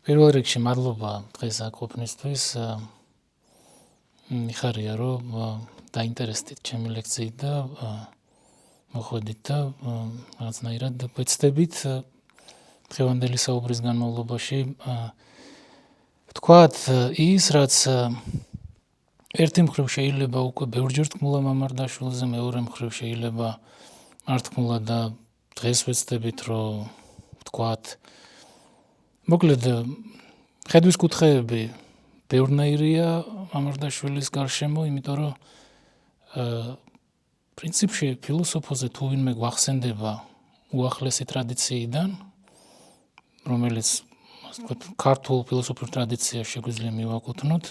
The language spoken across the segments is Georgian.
პირველ რიგში მადლობა დღეს აქ ყოფნისთვის. მიხარია რომ დაინტერესდით ჩემი ლექციით და მოხვედით და რაღაცნაირად გვეცდებით დღევანდელი საუბრის განმავლობაში ვთქვათ ის, რაც ერთი მხრივ შეიძლება უკვე ბევრჯერ თქმულა მამარდაშვილზე, მეორე მხრივ შეიძლება არ თქმულა და დღეს ვეცდებით რომ ვთქვათ მოკლედ ხედვის კუთხეები ბევრნაირია მამარდაშვილის გარშემო, იმიტომ რომ პრინციპში ფილოსოფოზე თუ ვინმე გვახსენდება უახლესი ტრადიციიდან, რომელიც ვთქვათ ქართულ ფილოსოფიურ ტრადიციაში შეგვიძლია მივაკუთვნოთ,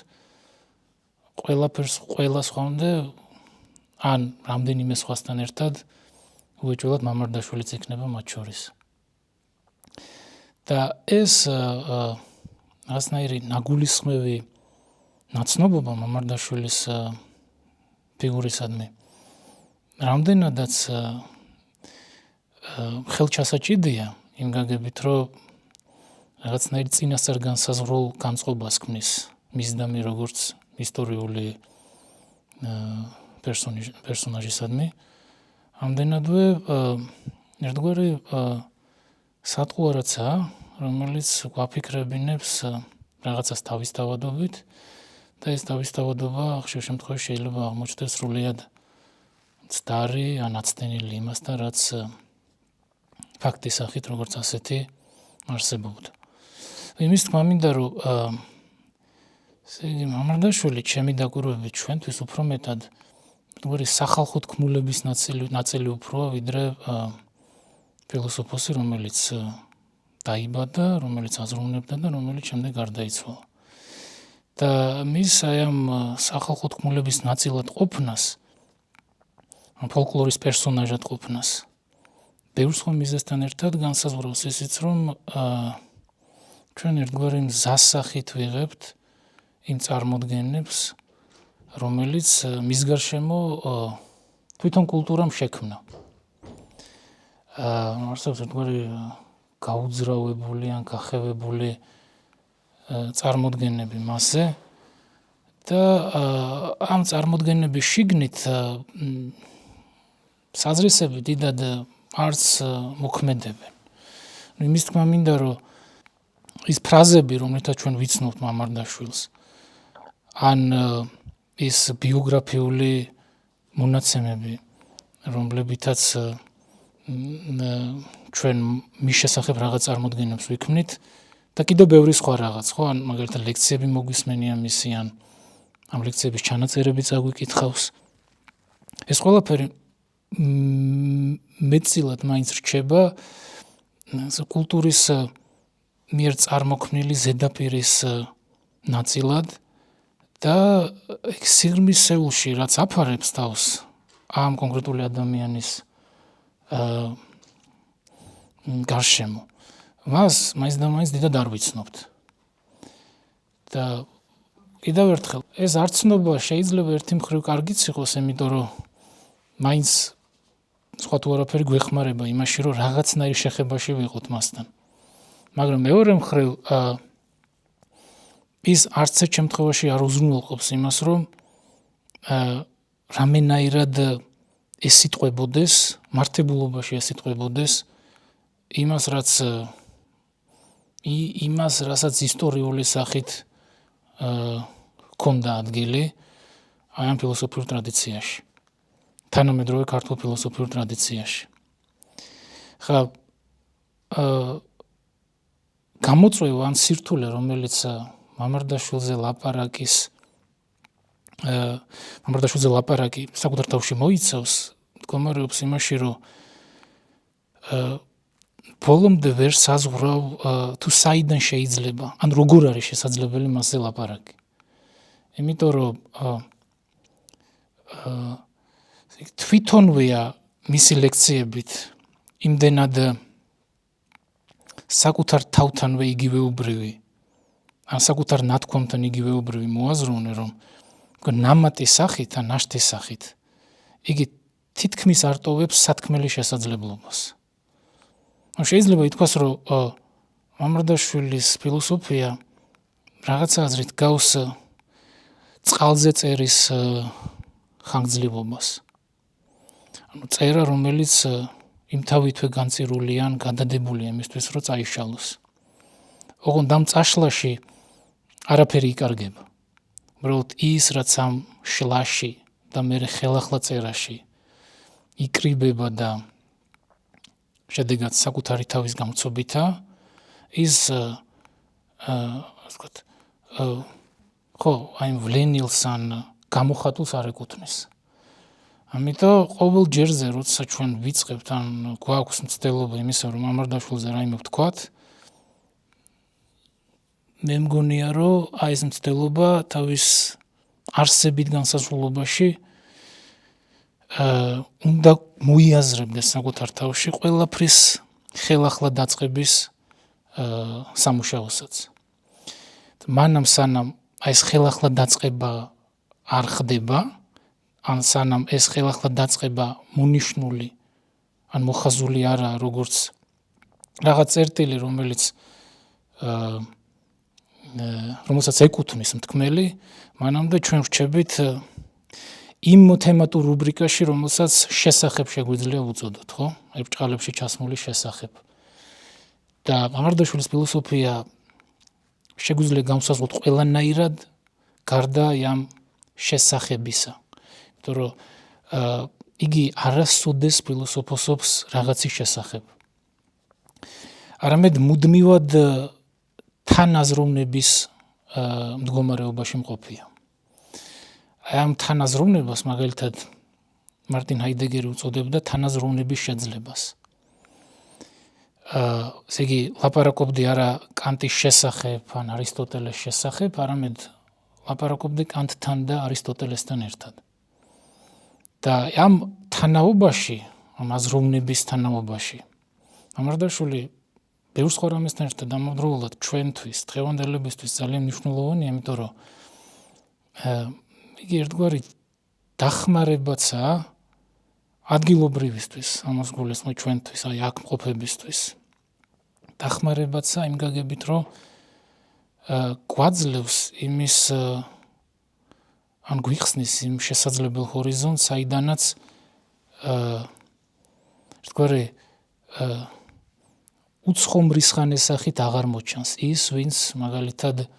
ყველა სხვამდე ან რამდენიმე სხვასთან ერთად უეჭველად მამარდაშვილიც იქნება მათ შორის. და ეს რაღაცნაირი ნაგულისხმევი ნაცნობობა მამარდაშვილის ფიგურისადმი რამდენადაც ხელჩასაჭიდია იმ გაგებით, რომ რაღაცნაირი წინასწარ განსაზღვრულ განწყობას ქმნის მისდამი როგორც ისტორიული პერსონაჟისადმი, ამდენადვე ერთგვარი სატყუარაცაა, რომელიც გვაფიქრებინებს რაღაცას თავისთავადობით და ეს თავისთავადობა ხშირ შემთხვევაში შეიძლება აღმოჩნდეს სრულიად ცდარი ან აცდენილი იმასთან, რაც ფაქტის სახით როგორც ასეთი არსებობდა. იმის თქმა მინდა, რომ მამარდაშვილი ჩემი დაკვირვებით ჩვენთვის უფრო მეტად ერთგვარი სახალხო თქმულების ნაწილი უფროა, ვიდრე ფილოსოფოსი, რომელიც დაიბადა, რომელიც აზროვნებდა და რომელიც შემდეგ გარდაიცვალა. და მის ამ სახალხო თქმულების ნაწილად ყოფნას, ფოლკლორის პერსონაჟად ყოფნას, ბევრ სხვა მიზეზთან ერთად განსაზღვრავს ისიც, რომ ჩვენ ერთგვარი მზას სახით ვიღებთ იმ წარმოდგენებს, რომელიც მის გარშემო თვითონ კულტურამ შექმნა. არსებობს ერთგვარი გაუძრავებული ან გახევებული წარმოდგენები მასზე და ამ წარმოდგენების შიგნით საზრისები დიდად არც მოქმედებენ. იმის თქმა მინდა, რომ ის ფრაზები, რომელთაც ჩვენ ვიცნობთ მამარდაშვილს, ან ის ბიოგრაფიული მონაცემები, რომლებითაც ჩვენ მის შესახებ რაღაც წარმოდგენებს ვიქმნით და კიდევ ბევრი სხვა რაღაც, ხო? ან მაგალითად ლექციები მოგვისმენია მისი, ან ამ ლექციების ჩანაწერებიც აგვიკითხავს. ეს ყველაფერი მეტწილად მაინც რჩება კულტურის მიერ წარმოქმნილი ზედაპირის ნაწილად და სიღრმისეულში, რაც აფარებს თავს ამ კონკრეტული ადამიანის გარშემო, მას მაინც და მაინც დიდად არ ვიცნობთ. და კიდევ ერთხელ, ეს არცნობა შეიძლება ერთი მხრივ კარგიც იყოს, იმიტომ რომ მაინც სხვა თუ არაფერი გვეხმარება იმაში, რომ რაღაცნაირი შეხებაში ვიყოთ მასთან. მაგრამ მეორე მხრივ ის არც ერთ შემთხვევაში არ უზრუნველყოფს იმას, რომ რამენაირად ესიტყვებოდეს, მართებულობაში ესიტყვებოდეს იმას, რასაც ისტორიული სახით ჰქონდა ადგილი აი ამ ფილოსოფიურ ტრადიციაში, თანამედროვე ქართულ ფილოსოფიურ ტრადიციაში. ხა გამოწვევა ან სირთულე, რომელიც მამარდაშვილზე ლაპარაკი საკუთარ თავში მოიცავს, მდგომარეობს იმაში, რომ ბოლომდე ვერ საზღვრავ თუ საიდან შეიძლება, ან როგორ არის შესაძლებელი მასზე ლაპარაკი. იმიტომ რომ თვითონვეა მისი ლექციებით იმდენად საკუთარ თავთანვე იგივეობრივი, ან საკუთარ ნათქვამთან იგივეობრივი მოაზროვნე, რომ ნამატის სახით ან ნაშთის სახით იგი თითქმის არ ტოვებს სათქმელი შესაძლებლობას. შეიძლება ითქვას, რომ მამრდაშვილის ფილოსოფია რაღაცა აზრით გავს წყალზე წერის ხანგრძლივობას. ანუ წერა, რომელიც იმთავითვე განწირული ან გადადებული იმისთვის, რომ წაიშალოს. ოღონდ ამ წაშლაში არაფერი იკარგება. უბრალოდ ის, რაც ამ შლაში და მერე ხელახლა წერაში იკრიბება და შედეგად საკუთარი თავის გამოცობითა, ის აი ვლენილს ან გამოხატულს არ ეკუთვნის. ამიტომ ყოველ ჯერზე, როცა ჩვენ ვიწყებთ ან გვაქვს მცდელობა იმისა, რომ მამრდაშვილზე რაიმე ვთქვათ, მე მგონია, რომ აი ეს მცდელობა თავის არსებით განსაზღვრულობაში უნდა მოიაზრებდეს საკუთარ თავში ყველაფრის ხელახლა დაწყების სამუშაოსაც. მანამ სანამ აი ეს ხელახლა დაწყება არ ხდება, ან სანამ ეს ხელახლა დაწყება მონიშნული ან მოხაზული არაა როგორც რაღაც წერტილი, რომელსაც ეკუთვნის მთქმელი, მანამდე ჩვენ ვრჩებით იმ თემატურ რუბრიკაში, რომელსაც შესახებ შეგვიძლია ვუწოდოთ, ხო? აი ბრჭყალებში ჩასმული შესახებ. და მამრდაშვილის ფილოსოფია შეგვიძლია განსაზღვროთ ყველანაირად გარდა ამ შესახებისა. იმიტომ რომ იგი არასოდეს ფილოსოფოსობს რაღაცის შესახებ. არამედ მუდმივად თანაზროვნების მდგომარეობაში მყოფია. აი ამ თანაზროვნებას მაგალითად მარტინ ჰაიდეგერი უწოდებდა თანაზროვნების შეძლებას. ესე იგი ლაპარაკობდი არა კანტის შესახებ ან არისტოტელეს შესახებ, არამედ ლაპარაკობდი კანტთან და არისტოტელესთან ერთად. და ამ თანაობაში, ამ აზროვნების თანაობაში, მამრდაშვილი ბევრ სხვა რამესთან ერთად ამავდროულად ჩვენთვის, დღევანდელებისთვის ძალიან მნიშვნელოვანია, იმიტომ რომ იგი ერთგვარი დახმარებაცაა ადგილობრივისთვის, ამას გულისხმობ ჩვენთვის, აი აქ მყოფებისთვის. დახმარებაცაა იმ გაგებით, რომ გვაძლევს იმის ან გვიხსნის იმ შესაძლებელ ჰორიზონტს, საიდანაც ერთგვარი უცხო მრისხანესახით აღარ მოჩანს ის, ვინც მაგალითად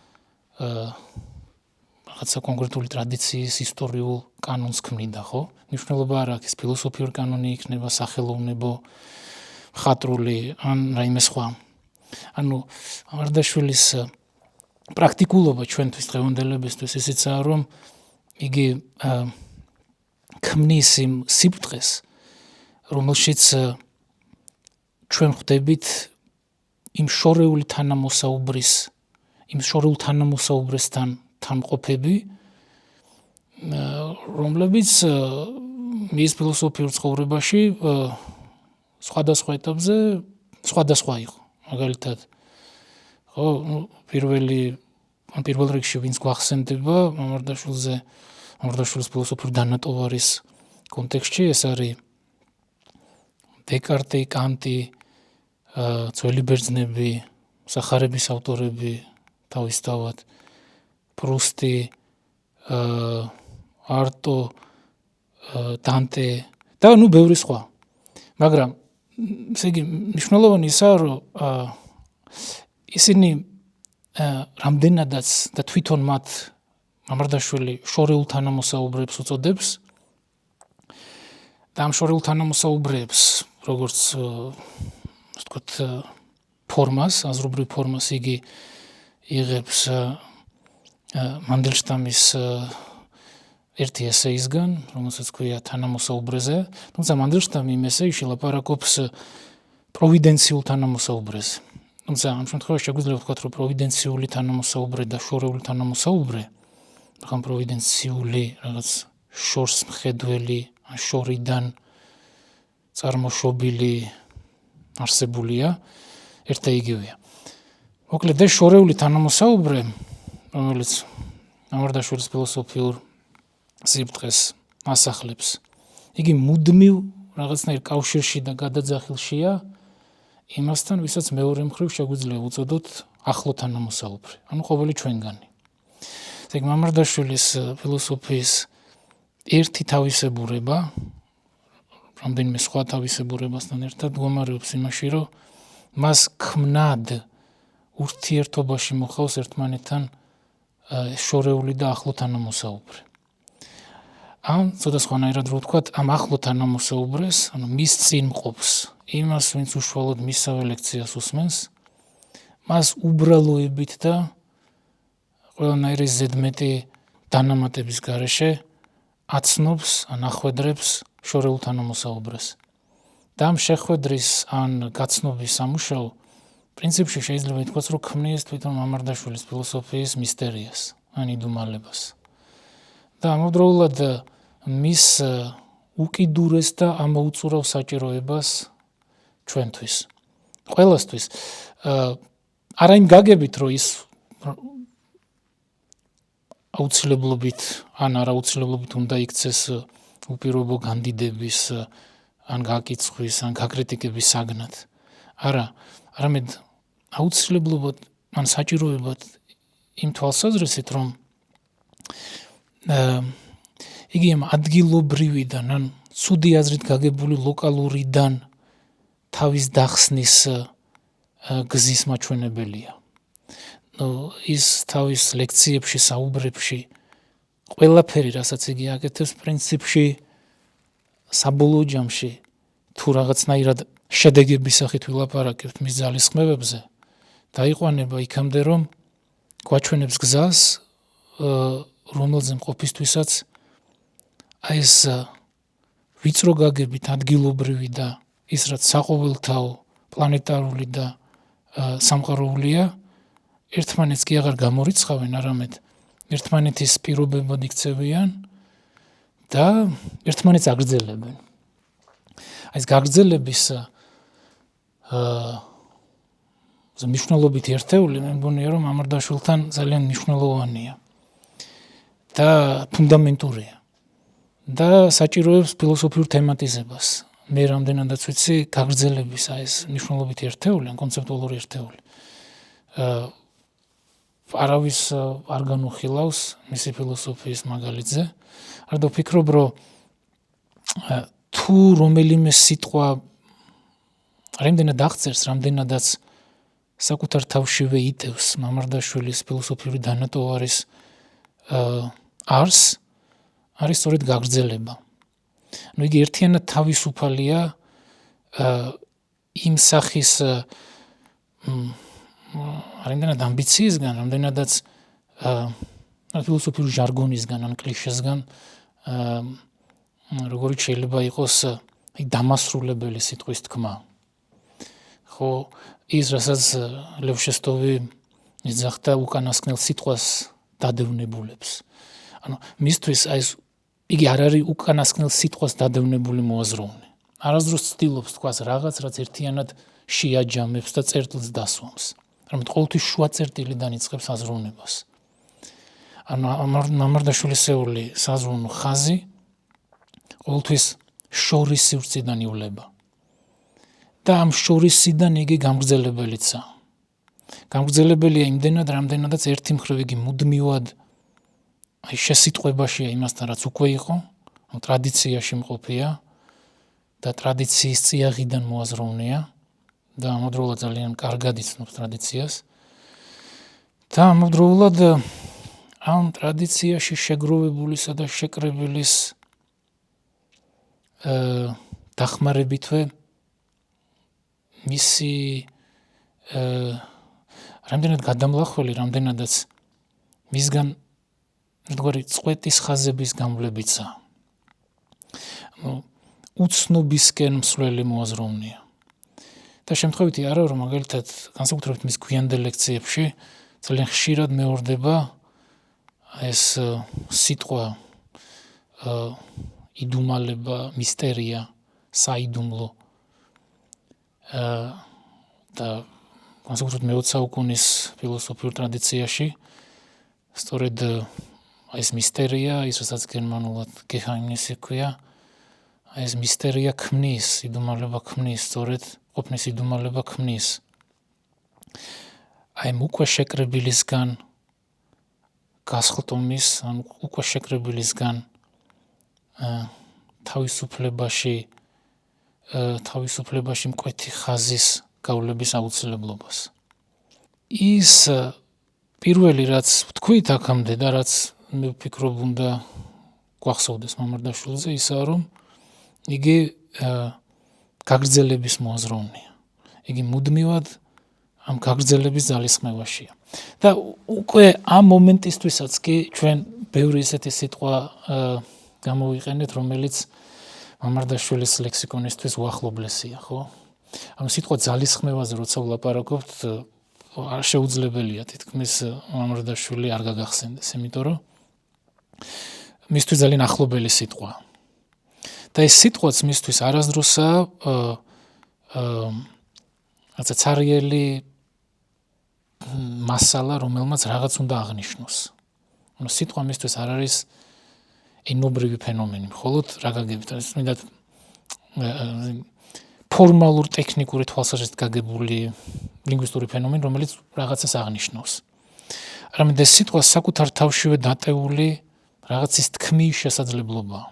რაღაცა კონკრეტული ტრადიციის ისტორიულ კანონს ქმნიდა, ხო? მნიშვნელობა არ აქვს, ფილოსოფიური კანონი იქნება, სახელოვნებო, მხატვრული ან რაიმე სხვა. ანუ მამრდაშვილის პრაქტიკულობა ჩვენთვის დღევანდელებისთვის ისიცაა, რომ იგი ქმნის იმ სიბრტყეს, რომელშიც ჩვენ ხვდებით იმ შორეული თანამოსაუბრესთან თანმყოფები, რომლებიც მის ფილოსოფიურ ცხოვრებაში სხვადასხვა ეტაპზე სხვადასხვა იყო. მაგალითად, ხო, პირველ რიგში ვინც გვახსენდება მამრდაშვილის ფილოსოფიური დანატოვარის კონტექსტში, ეს არის დეკარტი, კანტი, ძველი ბერძნები, სახარების ავტორები თავისთავად, პრუსტი, არტო, დანტე და ბევრი სხვა. მაგრამ ესე იგი მნიშვნელოვანი ისაა, რომ ისინი რამდენადაც და თვითონ მათ მამრდაშვილი შორეულ თანამოსაუბრეებს უწოდებს და ამ შორეულ თანამოსაუბრეებს, როგორც ვთქვათ, ფორმას, აზრობრივ ფორმას იგი იღებს მანდელშტამის ერთი ესეისგან, რომელსაც ქვია თანამოსაუბრეზე, თუმცა მანდელშტამი იმ ესეიში ლაპარაკობს პროვიდენციულ თანამოსაუბრეზე. თუმცა ამ შემთხვევაში შეგვიძლია ვთქვათ, რომ პროვიდენციული თანამოსაუბრე და შორეული თანამოსაუბრე, მაგრამ პროვიდენციული რაღაც შორს მხედველი, შორიდან წარმოშობილი არსებულია, ერთ და იგივეა. მოკლედ ეს შორეული თანამოსაუბრე, რომელიც მამრდაშვილის ფილოსოფიურ სიბრტყეს ასახლებს, იგი მუდმივ რაღაცნაირ კავშირში და გადაძახილშია იმასთან, ვისაც მეორე მხრივ შეგვიძლია უწოდოთ ახლო თანამოსაუბრე, ანუ ყოველი ჩვენგანი. ესე იგი, მამარდაშვილის ფილოსოფიის ერთი თავისებურება, რამდენიმე სხვა თავისებურებასთან ერთად მდგომარეობს იმაში, რომ მას ქმნად ურთიერთობაში მოხავს ერთმანეთთან შორეული და ახლო თანამოსაუბრე. ან ცოტა სხვანაირად რო ვთქვათ, ამ ახლო თანამოსაუბრეს, ანუ მის წინ მყოფს, იმას, ვინც უშუალოდ მისსავე ლექციას უსმენს, მას უბრალოებით და ყველანაირი ზედმეტი დანამატების გარეშე აცნობს, ან ახვედრებს შორეულ თანამოსაუბრეს. და ამ შეხვედრის ან გაცნობის სამუშაო პრინციპში შეიძლება ითქვას, რომ ქმნის თვითონ მამარდაშვილის ფილოსოფიის მისტერიას, ან იდუმალებას. და ამავდროულად მის უკიდურეს და ამოუწურავ საჭიროებას ჩვენთვის. ყველასთვის. არა იმ გაგებით, რომ ის აუცილებლობით ან არაუცილებლობით უნდა იქცეს უპირობო განდიდების ან გაკიცხვის ან გაკრიტიკების საგნად. არა, არამედ აუცილებლობად ან საჭიროებად იმ თვალსაზრისით, რომ იგი ამ ადგილობრივიდან ან ცუდი აზრით გაგებული ლოკალურიდან თავის დახსნის გზის მაჩვენებელია. ის თავის ლექციებში, საუბრებში ყველაფერი, რასაც იგი აკეთებს, პრინციპში საბოლოო ჯამში თუ რაღაცნაირად შედეგების სახით ვილაპარაკებთ მის ძალისხმევებზე, დაიყვანება იქამდე, რომ გვაჩვენებს გზას, რომელზე მყოფისთვისაც ეს ვიწრო გაგებით ადგილობრივი და ის რაც საყოველთაო, პლანეტარული და სამყაროულია, ერთმანეთს კი აღარ გამორიცხავენ, არამედ ერთმანეთის პირობებად იქცევიან და ერთმანეთს აგრძელებენ. ეს გაგრძელების მნიშვნელობით ერთეული, მე მგონია, რომ მამარდაშვილთან ძალიან მნიშვნელოვანია და ფუნდამენტურია და საჭიროებს ფილოსოფიურ თემატიზებას. მე რამდენადაც ვიცი, გაგრძელების ეს მნიშვნელობით ერთეული, კონცეპტუალური ერთეული. არავის არ განუხილავს მისი ფილოსოფიის მაგალითზე. არდა ვფიქრობ, რომ თუ რომელიმე სიტყვა რამდენად აღწერს, რამდენადაც საკუთარ თავშივე იტევს მამარდაშვილის ფილოსოფიური დანატოვარის არსს, არის სწორედ გაგრძელება. იგი ერთიანად თავისუფალია იმ სახის რამდენად ამბიციისგან, რამდენადაც ფილოსოფიური ჟარგონისგან, ან კლიშესგან, როგორიც შეიძლება იყოს დამასრულებელი სიტყვის თქმა. ხო, ის რასაც ლევ შესტოვი იძახდა უკანასკნელ სიტყვას დადევნებულებს. ანუ მისთვის ეს იგი არ არის უკანასკნელ სიტყვას დადევნებული მოაზროვნე. არასდროს ცდილობს თქვას რაღაც, რაც ერთიანად შეაჯამებს და წერტილს დასვამს. არამედ ყოველთვის შუა წერტილიდან იწყებს აზროვნებას. ანუ მამარდაშვილისეული საზრუნო ხაზი ყოველთვის შორის სივრციდან ივლება. და ამ შორისიდან იგი გამგრძელებელიცაა. გამგრძელებელია იმდენად, რამდენადაც ერთი მხრივ იგი მუდმივად შესიტყვებაშია იმასთან, რაც უკვე იყო, ტრადიციაში მყოფია და ტრადიციის წიაღიდან მოაზროვნეა და ამავდროულად ძალიან კარგად იცნობს ტრადიციას. და ამავდროულად ამ ტრადიციაში შეგროვებულისა და შეკრებილის დახმარებითვე მისი რამდენად გადამლახველი, რამდენადაც მისგან ერთგვარი წყვეტის ხაზების გამვლებიცა. უცნობისკენ მსვლელი მოაზროვნეა. და შემთხვევითი არა, რომ მაგალითად განსაკუთრებით მის გვიანდელ ლექციებში ძალიან ხშირად მეორდება ეს სიტყვა იდუმალება, მისტერია, საიდუმლო და განსაკუთრებით მე-20 საუკუნის ფილოსოფიურ ტრადიციაში სწორედ ეს მისტერია, ის რასაც გერმანულად Geheimnis ჰქვია, ეს მისტერია ქმნის, იდუმალება ქმნის სწორედ ყოფნის იდუმალება ქმნის აი უკვე შეკრებილისგან გასხლტომის, ან უკვე შეკრებილისგან თავისუფლებაში მკვეთი ხაზის გავლების აუცილებლობას. ის პირველი რაც ვთქვით აქამდე და რაც მე ვფიქრობ უნდა გვახსოვდეს მამარდაშვილზე, ისაა რომ იგი გაგრძელების მოაზროვნეა. იგი მუდმივად ამ გაგრძელების ძალისხმევაშია. და უკვე ამ მომენტისთვისაც კი ჩვენ ბევრი ისეთი სიტყვა გამოვიყენეთ, რომელიც მამარდაშვილის ლექსიკონისთვის უახლობლესია, ხო? ამ სიტყვა ძალისხმევაზე როცა ვლაპარაკობთ, არ შეუძლებელია თითქმის მამარდაშვილი არ გაგახსენდეს, იმიტომ რომ მისთვის ძალიან ახლობელი სიტყვაა. და ეს სიტყვაც მისთვის არასდროსაა რაცა ცარიელი მასალა, რომელმაც რაღაც უნდა აღნიშნოს. ანუ სიტყვა მისთვის არ არის ენობრივი ფენომენი, მხოლოდ რა გაგებით, ეს მინდა ფორმალურ ტექნიკური თვალსაზრისით გაგებული ლინგვისტური ფენომენი, რომელიც რაღაცას აღნიშნავს. არამედ ეს სიტყვა საკუთარ თავშივე დატეული რაღაცის თქმის შესაძლებლობაა.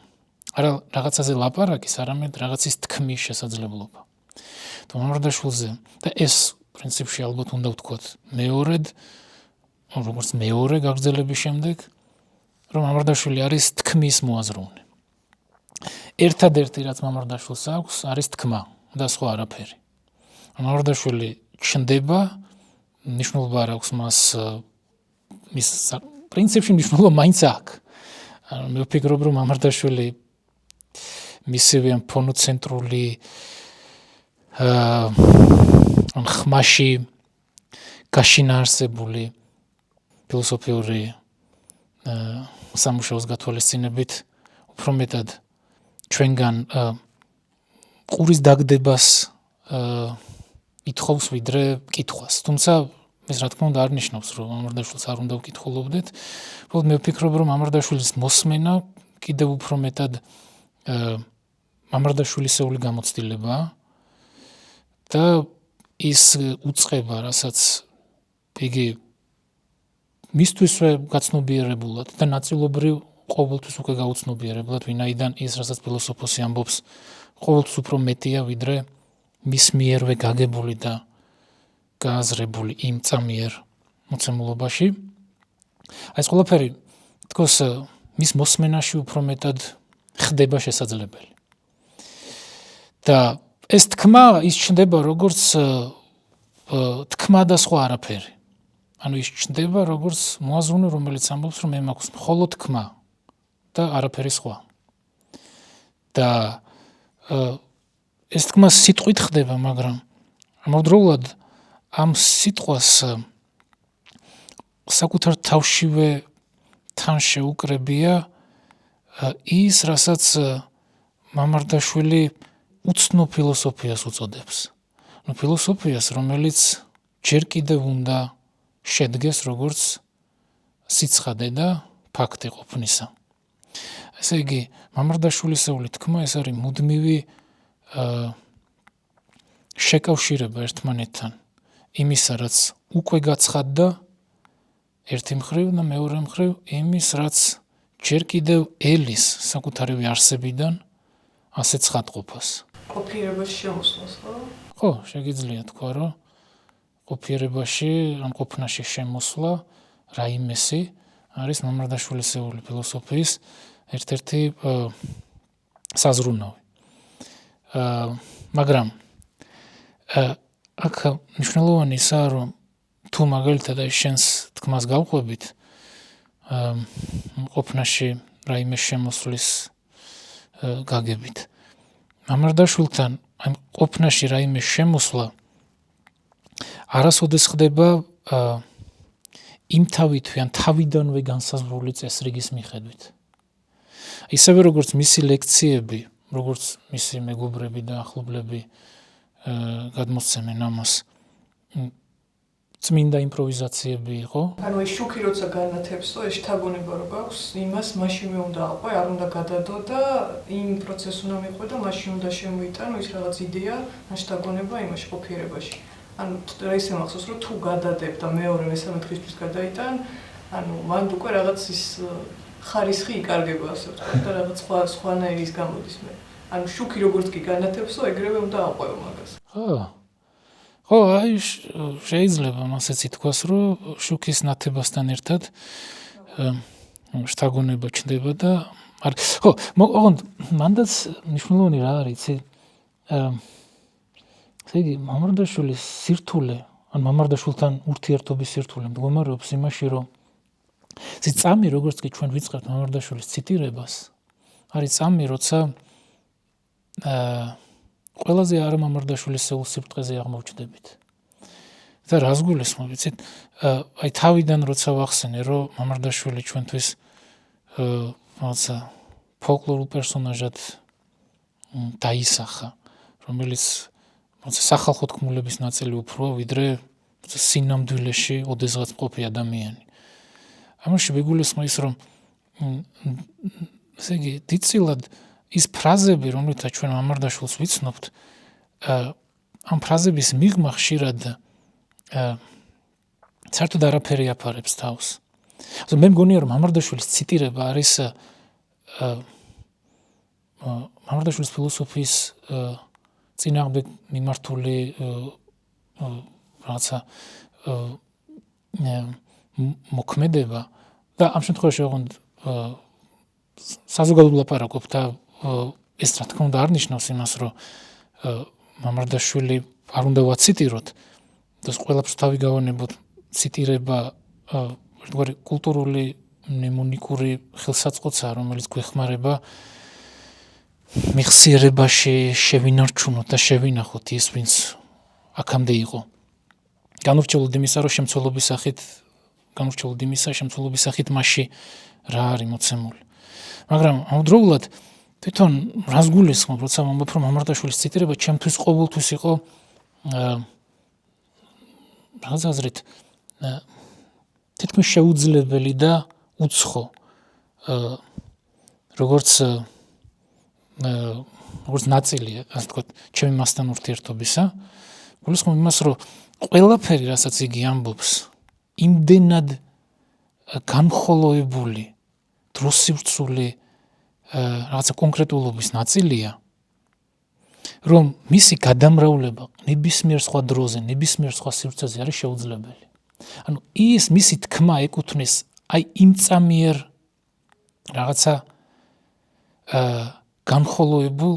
არა რაღაცაზე ლაპარაკის, არამედ რაღაცის თქმის შესაძლებლობა. თუ მამარდაშვილზე და ეს პრინციპში ალბათ უნდა ვთქვათ მეორედ, როგორც მეორე გაგრძელების შემდეგ, რომ მამარდაშვილი არის თქმის მოაზროვნე. ერთადერთი რაც მამარდაშვილს აქვს, არის თქმა და სხვა არაფერი. მამარდაშვილი ჩნდება, მნიშვნელობა არ აქვს მას მის პრინციპში მნიშვნელობა მაინც აქვს. მე ვფიქრობ, რომ მამარდაშვილი მისივე ფონოცენტრული ან ხმაში გაშინაარსებული ფილოსოფიური სამუშაოს გათვალისწინებით უფრო მეტად ჩვენგან ყურის დაგდებას ითხოვს ვიდრე კითხვას. თუმცა ეს რა თქმა უნდა არ ნიშნავს, რომ მამარდაშვილს არ უნდა ვკითხულობდეთ. უბრალოდ მე ვფიქრობ, რომ მამარდაშვილის მოსმენა კიდევ უფრო მეტად მამარდაშვილისეული გამოცდილებაა და ის უწყება, რასაც იგი მისთვისვე გაცნობიერებულად და ნაწილობრივ ყოველთვის უკვე გაუცნობიერებლად, ვინაიდან ის, რასაც ფილოსოფოსი ამბობს, ყოველთვის უფრო მეტია, ვიდრე მის მიერვე გაგებული და გააზრებული იმ წამიერ მოცემულობაში. აი ეს ყველაფერი თქოს მის მოსმენაში უფრო მეტად ხდება შესაძლებელი. და ეს თქმა ის ჩნდება როგორც თქმა და სხვა არაფერი. ანუ ის ჩნდება როგორც მოაზროვნე, რომელიც ამბობს, რომ მე მაქვს მხოლოდ თქმა და არაფერი სხვა. და ეს თქმა სიტყვით ხდება, მაგრამ ამავდროულად ამ სიტყვას საკუთარ თავშივე თან შეუკრებია ის, რასაც მამარდაშვილი უცნო ფილოსოფიას უწოდებს. ნუ ფილოსოფიას, რომელიც ჯერ კიდევ უნდა შედგეს როგორც სიცხადე და ფაქტი ყოფნისა. ესე იგი, მამარდაშვილისეული თქმა ეს არის მუდმივი შეკავშირება ერთმანეთთან იმისა, რაც უკვე გაცხადდა ერთი მხრივ და მეორე მხრივ იმის, რაც ჯერ კიდევ ელის საკუთარი არსებიდან ასე ცხადყოფას. ყოფიერებაში შემოსვლას, ხო? ხო, შეგიძლია თქვა, რომ ყოფიერებაში ან ყოფნაში შემოსვლა რაიმესი არის მამარდაშვილისეული ფილოსოფიის ერთ-ერთი საზრუნავი. მაგრამ აქ მნიშვნელოვანი ისაა, რომ თუ მაგალითად შენს თქმას გავყვებით ყოფნაში რაიმე შემოსვლის გაგებით. მამარდაშვილთან ამ ყოფნაში რაიმე შემოსვლა არასოდეს ხდება იმთავითვე ან თავიდანვე განსაზღვრული წესრიგის მიხედვით. ისევე როგორც მისი ლექციები, როგორც მისი მეგობრები და ახლობლები გადმოსცემენ ამას, წმინდა იმპროვიზაციები იყო. ანუ ეს შუქი როცა განათებსო, ეს შთაგონება რო გაქვს, იმას მაშინვე უნდა აყვე, არ უნდა გადადო და იმ პროცესს უნდა მიყვე და მაშინ უნდა შემოიტანო ის რაღაც იდეა, ან შთაგონება იმაში ყოფიერებაში. ანუ ისე მახსოვს, რომ თუ გადადებ და მეორე მესამე დღისთვის გადაიტან, ანუ მანდ უკვე რაღაც ის ხარისხი იკარგება, ასე ვთქვათ, და რაღაც სხვანაირი ის გამოდის მე. ანუ შუქი როგორც კი განათებსო, ეგრევე უნდა აყვეო მაგას. ხო, აი შეიძლება მასეც ითქვას, რომ შუქის ნათებასთან ერთად შთაგონება ჩნდება და ხო, ოღონდ მანდაც მნიშვნელოვანი რა არის, იცი? ესე იგი, მამარდაშვილის სირთულე, ან მამარდაშვილთან ურთიერთობის სირთულე მდგომარეობს იმაში, რომ წამი, როგორც კი ჩვენ ვიწყებთ მამარდაშვილის ციტირებას, არის წამი, როცა ყველაზე არა მამარდაშვილის სიბრტყეზე აღმოჩნდებით. და რას გულისხმობ, იცით? აი თავიდან როცა ვახსენე, რომ მამარდაშვილი ჩვენთვის რაღაცა ფოლკლორულ პერსონაჟად დაისახა, რომელიც სახალხო თქმულების ნაწილი უფროა, ვიდრე სინამდვილეში ოდესღაც მყოფი ადამიანი. ამაში ვიგულისხმო ის, რომ ესე იგი, დიდწილად ის ფრაზები, რომლითაც ჩვენ მამარდაშვილს ვიცნობთ, ამ ფრაზების მიღმა ხშირად საერთოდ არაფერი აფარებს თავს. მე მგონია, რომ მამარდაშვილის ციტირება არის მამარდაშვილის ფილოსოფიის წინააღმდეგ მიმართული რაღაცა მოქმედება და ამ შემთხვევაში ოღონდ საზოგადოებრივ ლაპარაკობ და ეს რა თქმა უნდა არ ნიშნავს იმას, რომ მამარდაშვილი არ უნდა ვაციტიროთ და ყველაფერს თავი გავანებოთ, ციტირება ერთგვარი კულტურული მნემონიკური ხელსაწყոցაა, რომელიც გვეხმარება მეხსიერებაში შევინარჩუნოთ და შევინახოთ ის, ვინც აქამდე იყო. განურჩევლად იმისა, რომ შემცველობის სახით მასში რა არის მოცემული. მაგრამ ამავდროულად თვითონ რას გულისხმობ, როცა ვამბობ, რომ მამარდაშვილის ციტირება ჩემთვის ყოველთვის იყო რაღაც აზრით თითქმის შეუძლებელი და უცხო, როგორც ნაწილია, ასე ვთქვათ, ჩემი მასთან ურთიერთობისა. გულისხმობ იმას, რომ ყველაფერი, რასაც იგი ამბობს, იმდენად განხოლოებული, დროსსივრცული რაღაცა კონკრეტულობის ნაწილია, რომ მისი გადამრავლება ნებისმიერ სხვა დროზე, ნებისმიერ სხვა სივრცეზე არის შეუძლებელი. ანუ ის მისი თქმა ეკუთვნის აი იმ წამიერ რაღაცა განხოლოებულ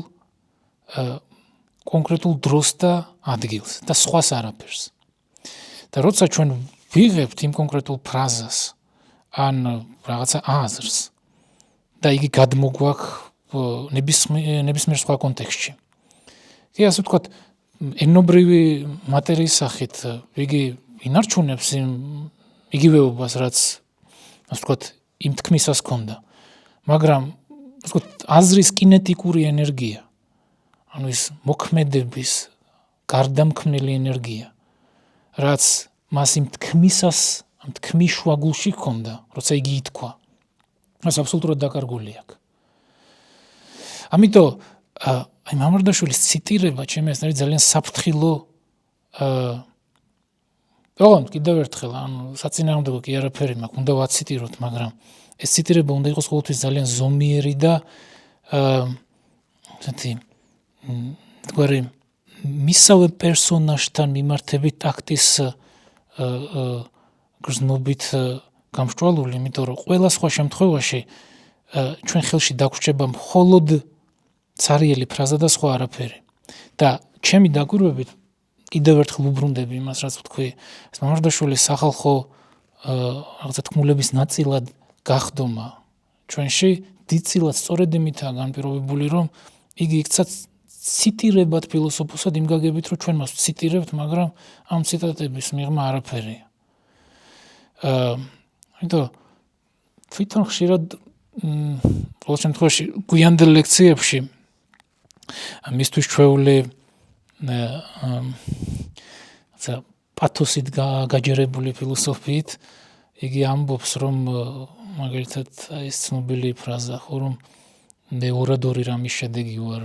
კონკრეტულ დროს და ადგილს და სხვას არაფერს. და როცა ჩვენ ვიღებთ იმ კონკრეტულ ფრაზას ან რაღაცა აზრს და იგი გადმოგვაქვს ნებისმიერ სხვა კონტექსტში. კი, ასე ვთქვათ, ენობრივი მატერიის სახით იგი ინარჩუნებს იმ იგივეობას, რაც ასე ვთქვათ, იმ თქმისას ჰქონდა. მაგრამ ასე ვთქვათ, აზრის კინეტიკური ენერგია, ანუ ის მოქმედების გარდამქმნელი ენერგია, რაც მას იმ თქმისას, ამ თქმის შუაგულში ჰქონდა, როცა იგი ითქვა, მას აბსოლუტურად დაკარგული აქვს. ამიტომ აი მამარდაშვილის ციტირება ჩემი აზრით არის ძალიან საფრთხილო ოღონდ კიდევ ერთხელ, ანუ საწინააღმდეგო კი არაფერი მაქვს, უნდა ვაციტიროთ, მაგრამ ეს ციტირება უნდა იყოს ყოველთვის ძალიან ზომიერი და თქვარი მისავე პერსონაჟთან მიმართებით ტაქტის გრძნობით გამსჭვალული, იმიტომ რომ ყველა სხვა შემთხვევაში ჩვენ ხელში დაგვრჩება მხოლოდ ცარიელი ფრაზა და სხვა არაფერი. და ჩემი დაკვირვებით კიდევ ერთხელ უბრუნდები იმას, რაც ვთქვი, ეს მამარდაშვილის სახალხო რაღაცა თქმულების ნაწილად გახდომა ჩვენში დიდწილად სწორედ იმითაა განპირობებული, რომ იგი იქცა ციტირებად ფილოსოფოსად იმ გაგებით, რომ ჩვენ მას ვციტირებთ, მაგრამ ამ ციტატების მიღმა არაფერია. ამიტომ თვითონ ხშირად ყოველ შემთხვევაში გვიანდელ ლექციებში მისთვის ჩვეული პათოსით გაჯერებული ფილოსოფიით იგი ამბობს, რომ მაგალითად ეს ცნობილი ფრაზა ხო, რომ მე ორადორი რამის შედეგი ვარ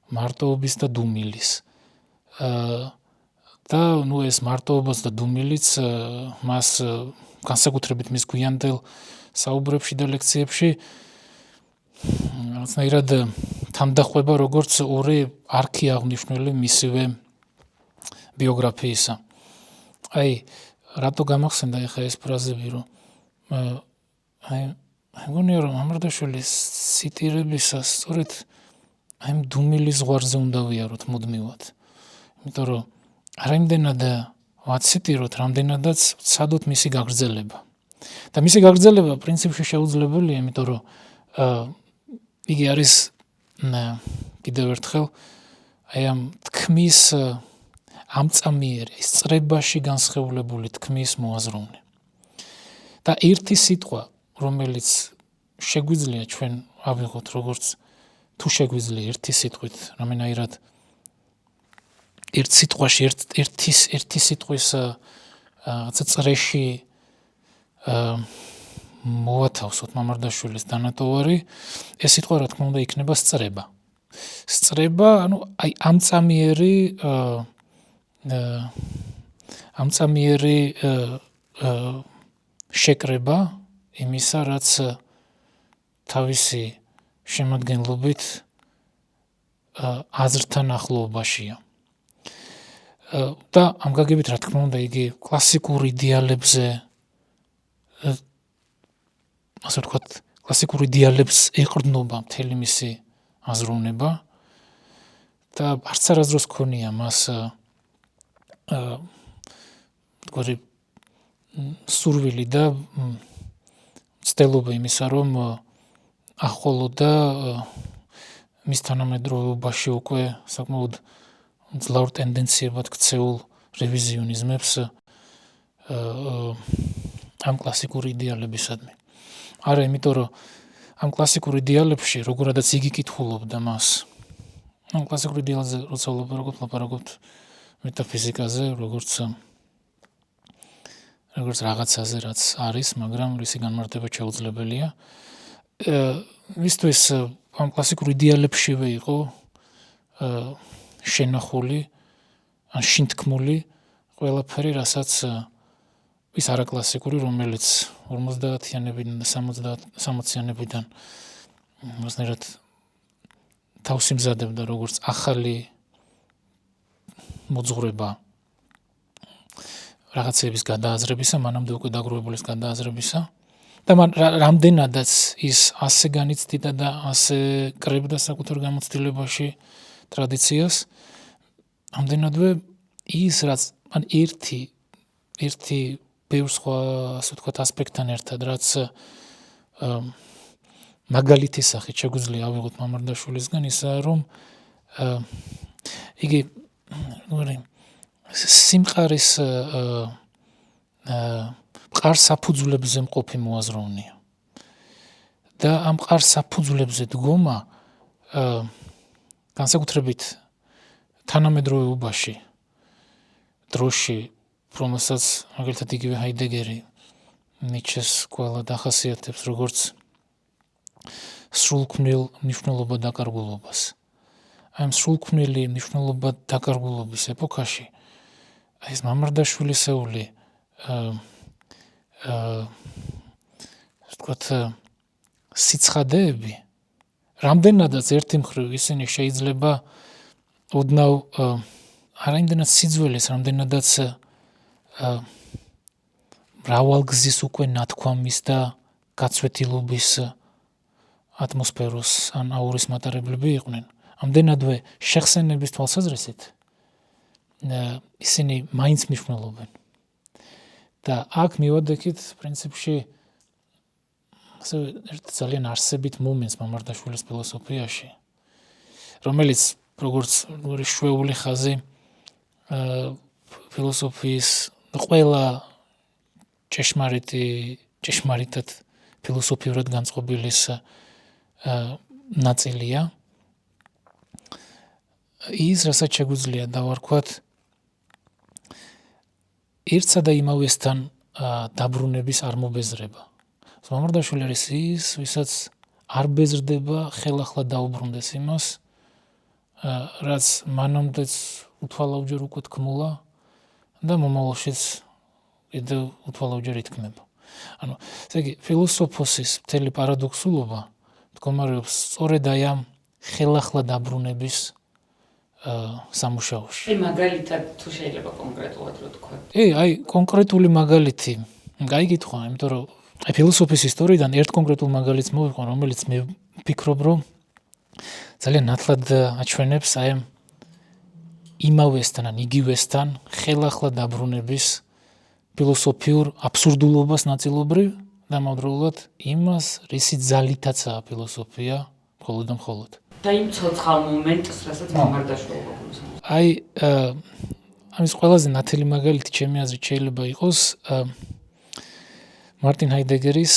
მარტოობის და დუმილის. და ნუ ეს მარტოობას და დუმილიც მას განსაკუთრებით მის გვიანდელ საუბრებში და ლექციებში რაღაცნაირად თამდახვება როგორც ორი არქი აღნიშნული მისივე ბიოგრაფიისა. აი, რატო გამახსენდა ახლა ეს ფრაზები, რომ მგონია რომ მამარდაშვილის ციტირებისას სწორედ აი დუმილის ზღვარზე უნდა ვიაროთ მუდმივად. იმიტომ რომ რამდენად ვაციტიროთ, რამდენადაც ვცადოთ მისი გაგრძელება. და მისი გაგრძელება პრინციპში შეუძლებელია, იმიტომ რომ იგი არის კიდევ ერთხელ აი ამ თქმის ამწამიერი, ის წრებაში განსხეულებული თქმის მოაზროვნე. და ერთი სიტყვა, რომელიც შეგვიძლია ჩვენ ავიღოთ როგორც თუ შეგვიძლია ერთი სიტყვით, რამენაირად ერთ სიტყვაში ერთი სიტყვის რაღაცა წრეში მოვათავსოთ მამარდაშვილის დანატოვარი, ეს სიტყვა რა თქმა უნდა იქნება სწრება. სწრება, ანუ აი ამწამიერი შეკრება იმისა, რაც თავისი შემადგენლობით აზრთან ახლობაშია. და ამ გაგებით რა თქმა უნდა იგი კლასიკურ იდეალებზე ასე ვთქვათ, კლასიკურ იდეალებს ეყრდნობა მთელი მისი აზროვნება და არც არასდროს ქონია მას თქვი სურვილი და ცდილობა იმისა, რომ ახოლოდა მის თანამედროვეობაში უკვე საკმაოდ ძლავრ ტენდენციებად ქცეულ რევიზიონიზმებს ამ კლასიკურ იდეალებისადმი. არა, იმიტომ რომ ამ კლასიკურ იდეალებში როგორადაც იგი კითხულობდა მას. ამ კლასიკურ იდეალზე როცა ვლაპარაკობთ მეტაფიზიკაზე, როგორც რაღაცაზე, რაც არის, მაგრამ რისი განმარტება შეუძლებელია. მისთვის ამ კლასიკურ იდეალებშივე იყო შენახული, ან შინთქმული ყველაფერი, რასაც ის არაკლასიკური, რომელიც 50-იანებიდან და 60-იანებიდან მასნაირად თავს იმზადებდა როგორც ახალი მოძღვრება რაღაცების გადააზრებისა, მანამდე უკვე დაგროვებულის გადააზრებისა და მან რამდენადაც ის ასე განიცდიდა და ასე კრებდა საკუთარ გამოცდილებაში ტრადიციას, ამდენადვე ის რაც ან ერთი ბევრ სხვა ასე ვთქვათ ასპექტთან ერთად, რაც მაგალითის სახით შეგვიძლია ავიღოთ მამარდაშვილისგან, ისაა რომ იგი სიმყარის მყარ საფუძვლებზე მყოფი მოაზროვნეა. და ამ მყარ საფუძვლებზე დგომა განსაკუთრებით თანამედროვეობაში, დროში, რომელსაც მაგალითად იგივე ჰაიდეგერი ნიჩეს ყველა დახასიათებს როგორც სრულქმნილ მნიშვნელობა დაკარგულობას. ამ სრულქმნილი მნიშვნელობა დაკარგულობის ეპოქაში ეს მამარდაშვილისეული ვთქვათ სიცხადეები რამდენადაც ერთი მხრივ ისინი შეიძლება ოდნავ არაიმდენად სიძველეს, რამდენადაც მრავალგზის უკვე ნათქვამის და გაცვეთილობის ატმოსფეროს ან აურის მატარებლები იყვნენ. ამდენადვე შეხსენების თვალსაზრისით ისინი მაინც მნიშვნელობენ. და აქ მივადექით პრინციპში ერთ ძალიან არსებით მომენტს მამარდაშვილის ფილოსოფიაში, რომელიც როგორც შვეული ხაზი ფილოსოფიის ყველა ჭეშმარიტად ფილოსოფიურად განწყობილის ნაწილია. ის, რასაც შეგვიძლია დავარქვათ ერთსა და იმავესთან დაბრუნების არ მობეზრება. მამარდაშვილი არის ის, ვისაც არ ბეზრდება ხელახლა დაუბრუნდეს იმას, რაც მანამდეც უთვალავჯერ უკვე თქმულა და მომავალშიც კიდევ უთვალავჯერ ითქმება. ანუ, ესე იგი, ფილოსოფოსის მთელი პარადოქსულობა მდგომარეობს სწორედ აი ამ ხელახლა დაბრუნების სამუშაოში. მაგალითად თუ შეიძლება კონკრეტულად რო თქვა. აი კონკრეტული მაგალითი, გაიგითხვა, იმიტომ რომ ფილოსოფიის ისტორიიდან ერთ კონკრეტულ მაგალითს მოვიყვან, რომელიც მე ვფიქრობ, რომ ძალიან ნათლად აჩვენებს აი ამ იმავესთან ან იგივესთან ხელახლა დაბრუნების ფილოსოფიურ აბსურდულობას ნაწილობრივ და ამავდროულად იმას, რისი ძალითაცაა ფილოსოფია მხოლოდ და მხოლოდ. და იმ ცოცხალ მომენტს, რასაც მამარდაშვილი გვგონია. აი ამის ყველაზე ნათელი მაგალითი ჩემი აზრით შეიძლება იყოს მარტინ ჰაიდეგერის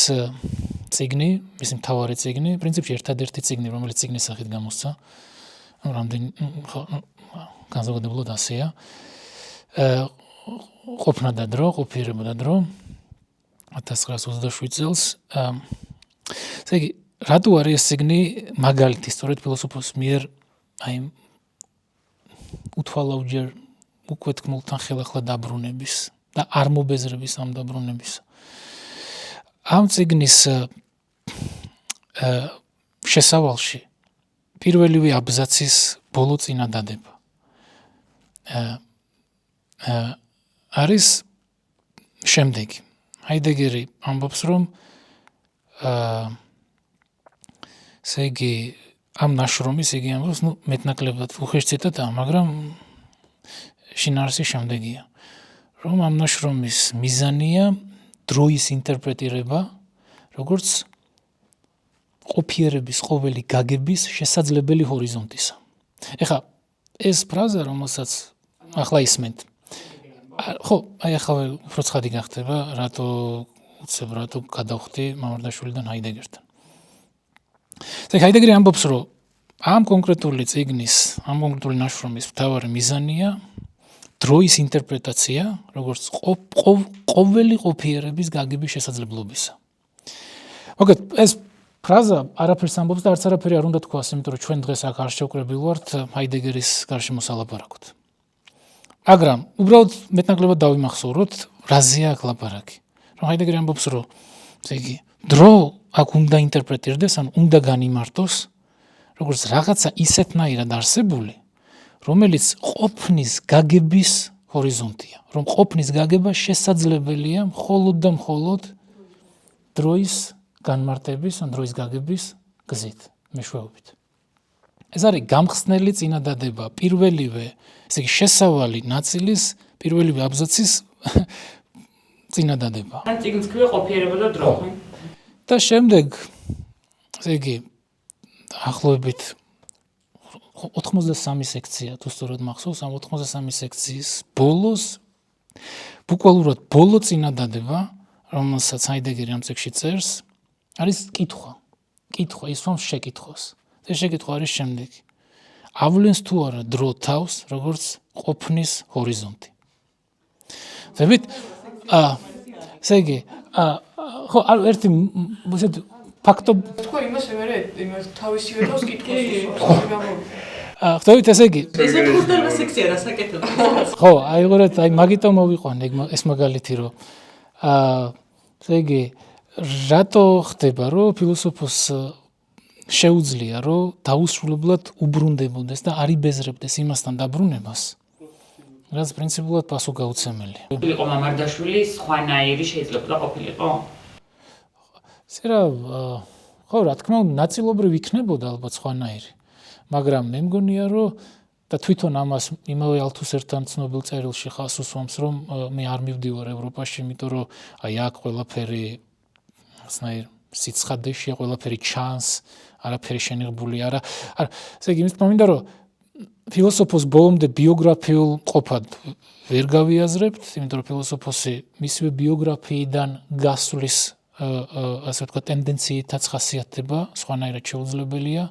წიგნი, მისი მთავარი წიგნი, პრინციპში ერთადერთი წიგნი, რომელიც წიგნის სახით გამოსცა. რამდენი განსაკუთრებულად ასეა. ყოფნა და დრო, ყოფიერება და დრო 1927 წელს. ესე იგი, რატო არის ეს წიგნი მაგალითი სწორედ ფილოსოფოს მიერ აი უთვალავჯერ უკვე თქმულთან ხელახლა დაბრუნების და არ მობეზრების ამ დაბრუნების. ამ წიგნის შესავალში პირველივე აბზაცის ბოლო წინადადება არის შემდეგი. ჰაიდეგერი ამბობს, რომ ესე იგი ამ ნაშრომის იგი ამბობს, მეტნაკლებად უხეშ ციტატაა, მაგრამ შინაარსი შემდეგია, რომ ამ ნაშრომის მიზანია დროის ინტერპრეტირება, როგორც ყოფიერების ყოველი გაგების შესაძლებელი ჰორიზონტისა. ეხლა ეს ფრაზა, რომელსაც ახლა ისმენთ, ხო, აი ახლა უფრო ცხადი გახდება, რატო გადავხდი მამარდაშვილიდან ჰაიდეგერთან. ჰაიდეგერი ამბობს, რომ ამ კონკრეტული წიგნის, ამ კონკრეტული ნაშრომის მთავარი მიზანია დროის ინტერპრეტაცია, როგორც ყოველი ყოფიერების გაგების შესაძლებლობისა. მოგეთ, ეს ფრაზა არაფერს ამბობს და არც არაფერი არ უნდა თქვას, იმიტომ რომ ჩვენ დღეს აქ არ შევკრებილ ვართ ჰაიდეგერის გარშემო სალაპარაკოთ. მაგრამ უბრალოდ მეტნაკლებად დავიმახსოვროთ, რაზეა აქ ლაპარაკი. რომ ჰაიდეგერი ამბობს, რომ ესე იგი, დრო აქ უნდა ინტერპრეტირდეს, ან უნდა განიმართოს, როგორც რაღაცა ისეთნაირად არსებული, რომელიც ყოფნის გაგების ჰორიზონტია, რომ ყოფნის გაგება შესაძლებელია მხოლოდ და მხოლოდ დროის განმარტების ან დროის გაგების გზით, მეშვეობით. ეს არის გამხსნელი წინადადება პირველივე, ესე იგი შესავალი ნაწილის პირველივე აბზაცის წინადადება. ან წიგნს ქვია ყოფიერება და დრო. და შემდეგ, ესე იგი, ახლობებით 83 სექცია, თუ სწორად მახსოვს, ამ 83 სექციის ბოლოს, ბუკვალურად ბოლო წინადადება, რომელსაც ჰაიდეგერი ამ წიგნში წერს, არის კითხვა. კითხვა, ისვამს შეკითხვას. ეს შეკითხვა არის შემდეგი. ავლენს თუ არა დრო თავს, როგორც ყოფნის ჰორიზონტი. ზევით, ესე იგი, ხო, ერთი ფაქტო თქვა იმას ემერე, იმას თავისივე თავს კითხავს უსვამს. ხდებით, ესე იგი. ესე ხუთდანა სექცია რა საკეთებთ? ხო, აიღორეთ, აი მაგიტომ მოვიყვანე ეს მაგალითი, რომ ესე იგი, რატო ხდება, რომ ფილოსოფოს შეუძლია, რომ დაუსრულებლად უბრუნდებოდეს და არ იბეზრებდეს იმასთან დაბრუნებას, რაც პრინციპულად პასუხგაუცემელია. იყო მამარდაშვილი სხვანაირი შეიძლება ყოფილიყო? ესე რა, ხო, რა თქმა უნდა, ნაწილობრივ იქნებოდა ალბათ სხვანაირი. მაგრამ მე მგონია, რომ და თვითონ ამას იმავე ალთუსერთან ცნობილ წერილში ხას უსვამს, რომ მე არ მივდივარ ევროპაში, იმიტომ რომ აი აქ ყველაფერი ასნაირ სიცხადეშია, ყველაფერი ჩანს, არაფერი შენიღბული არა. ესე იგი, იმის მინდა რომ ფილოსოფოს ბოლომდე ბიოგრაფიულ ყოფად ვერ გავიაზრებთ, იმიტომ რომ ფილოსოფოსი მისივე ბიოგრაფიიდან გასვლის ასე ვთქვათ ტენდენციითაც ხასიათდება, სხვანაირად შეუძლებელია.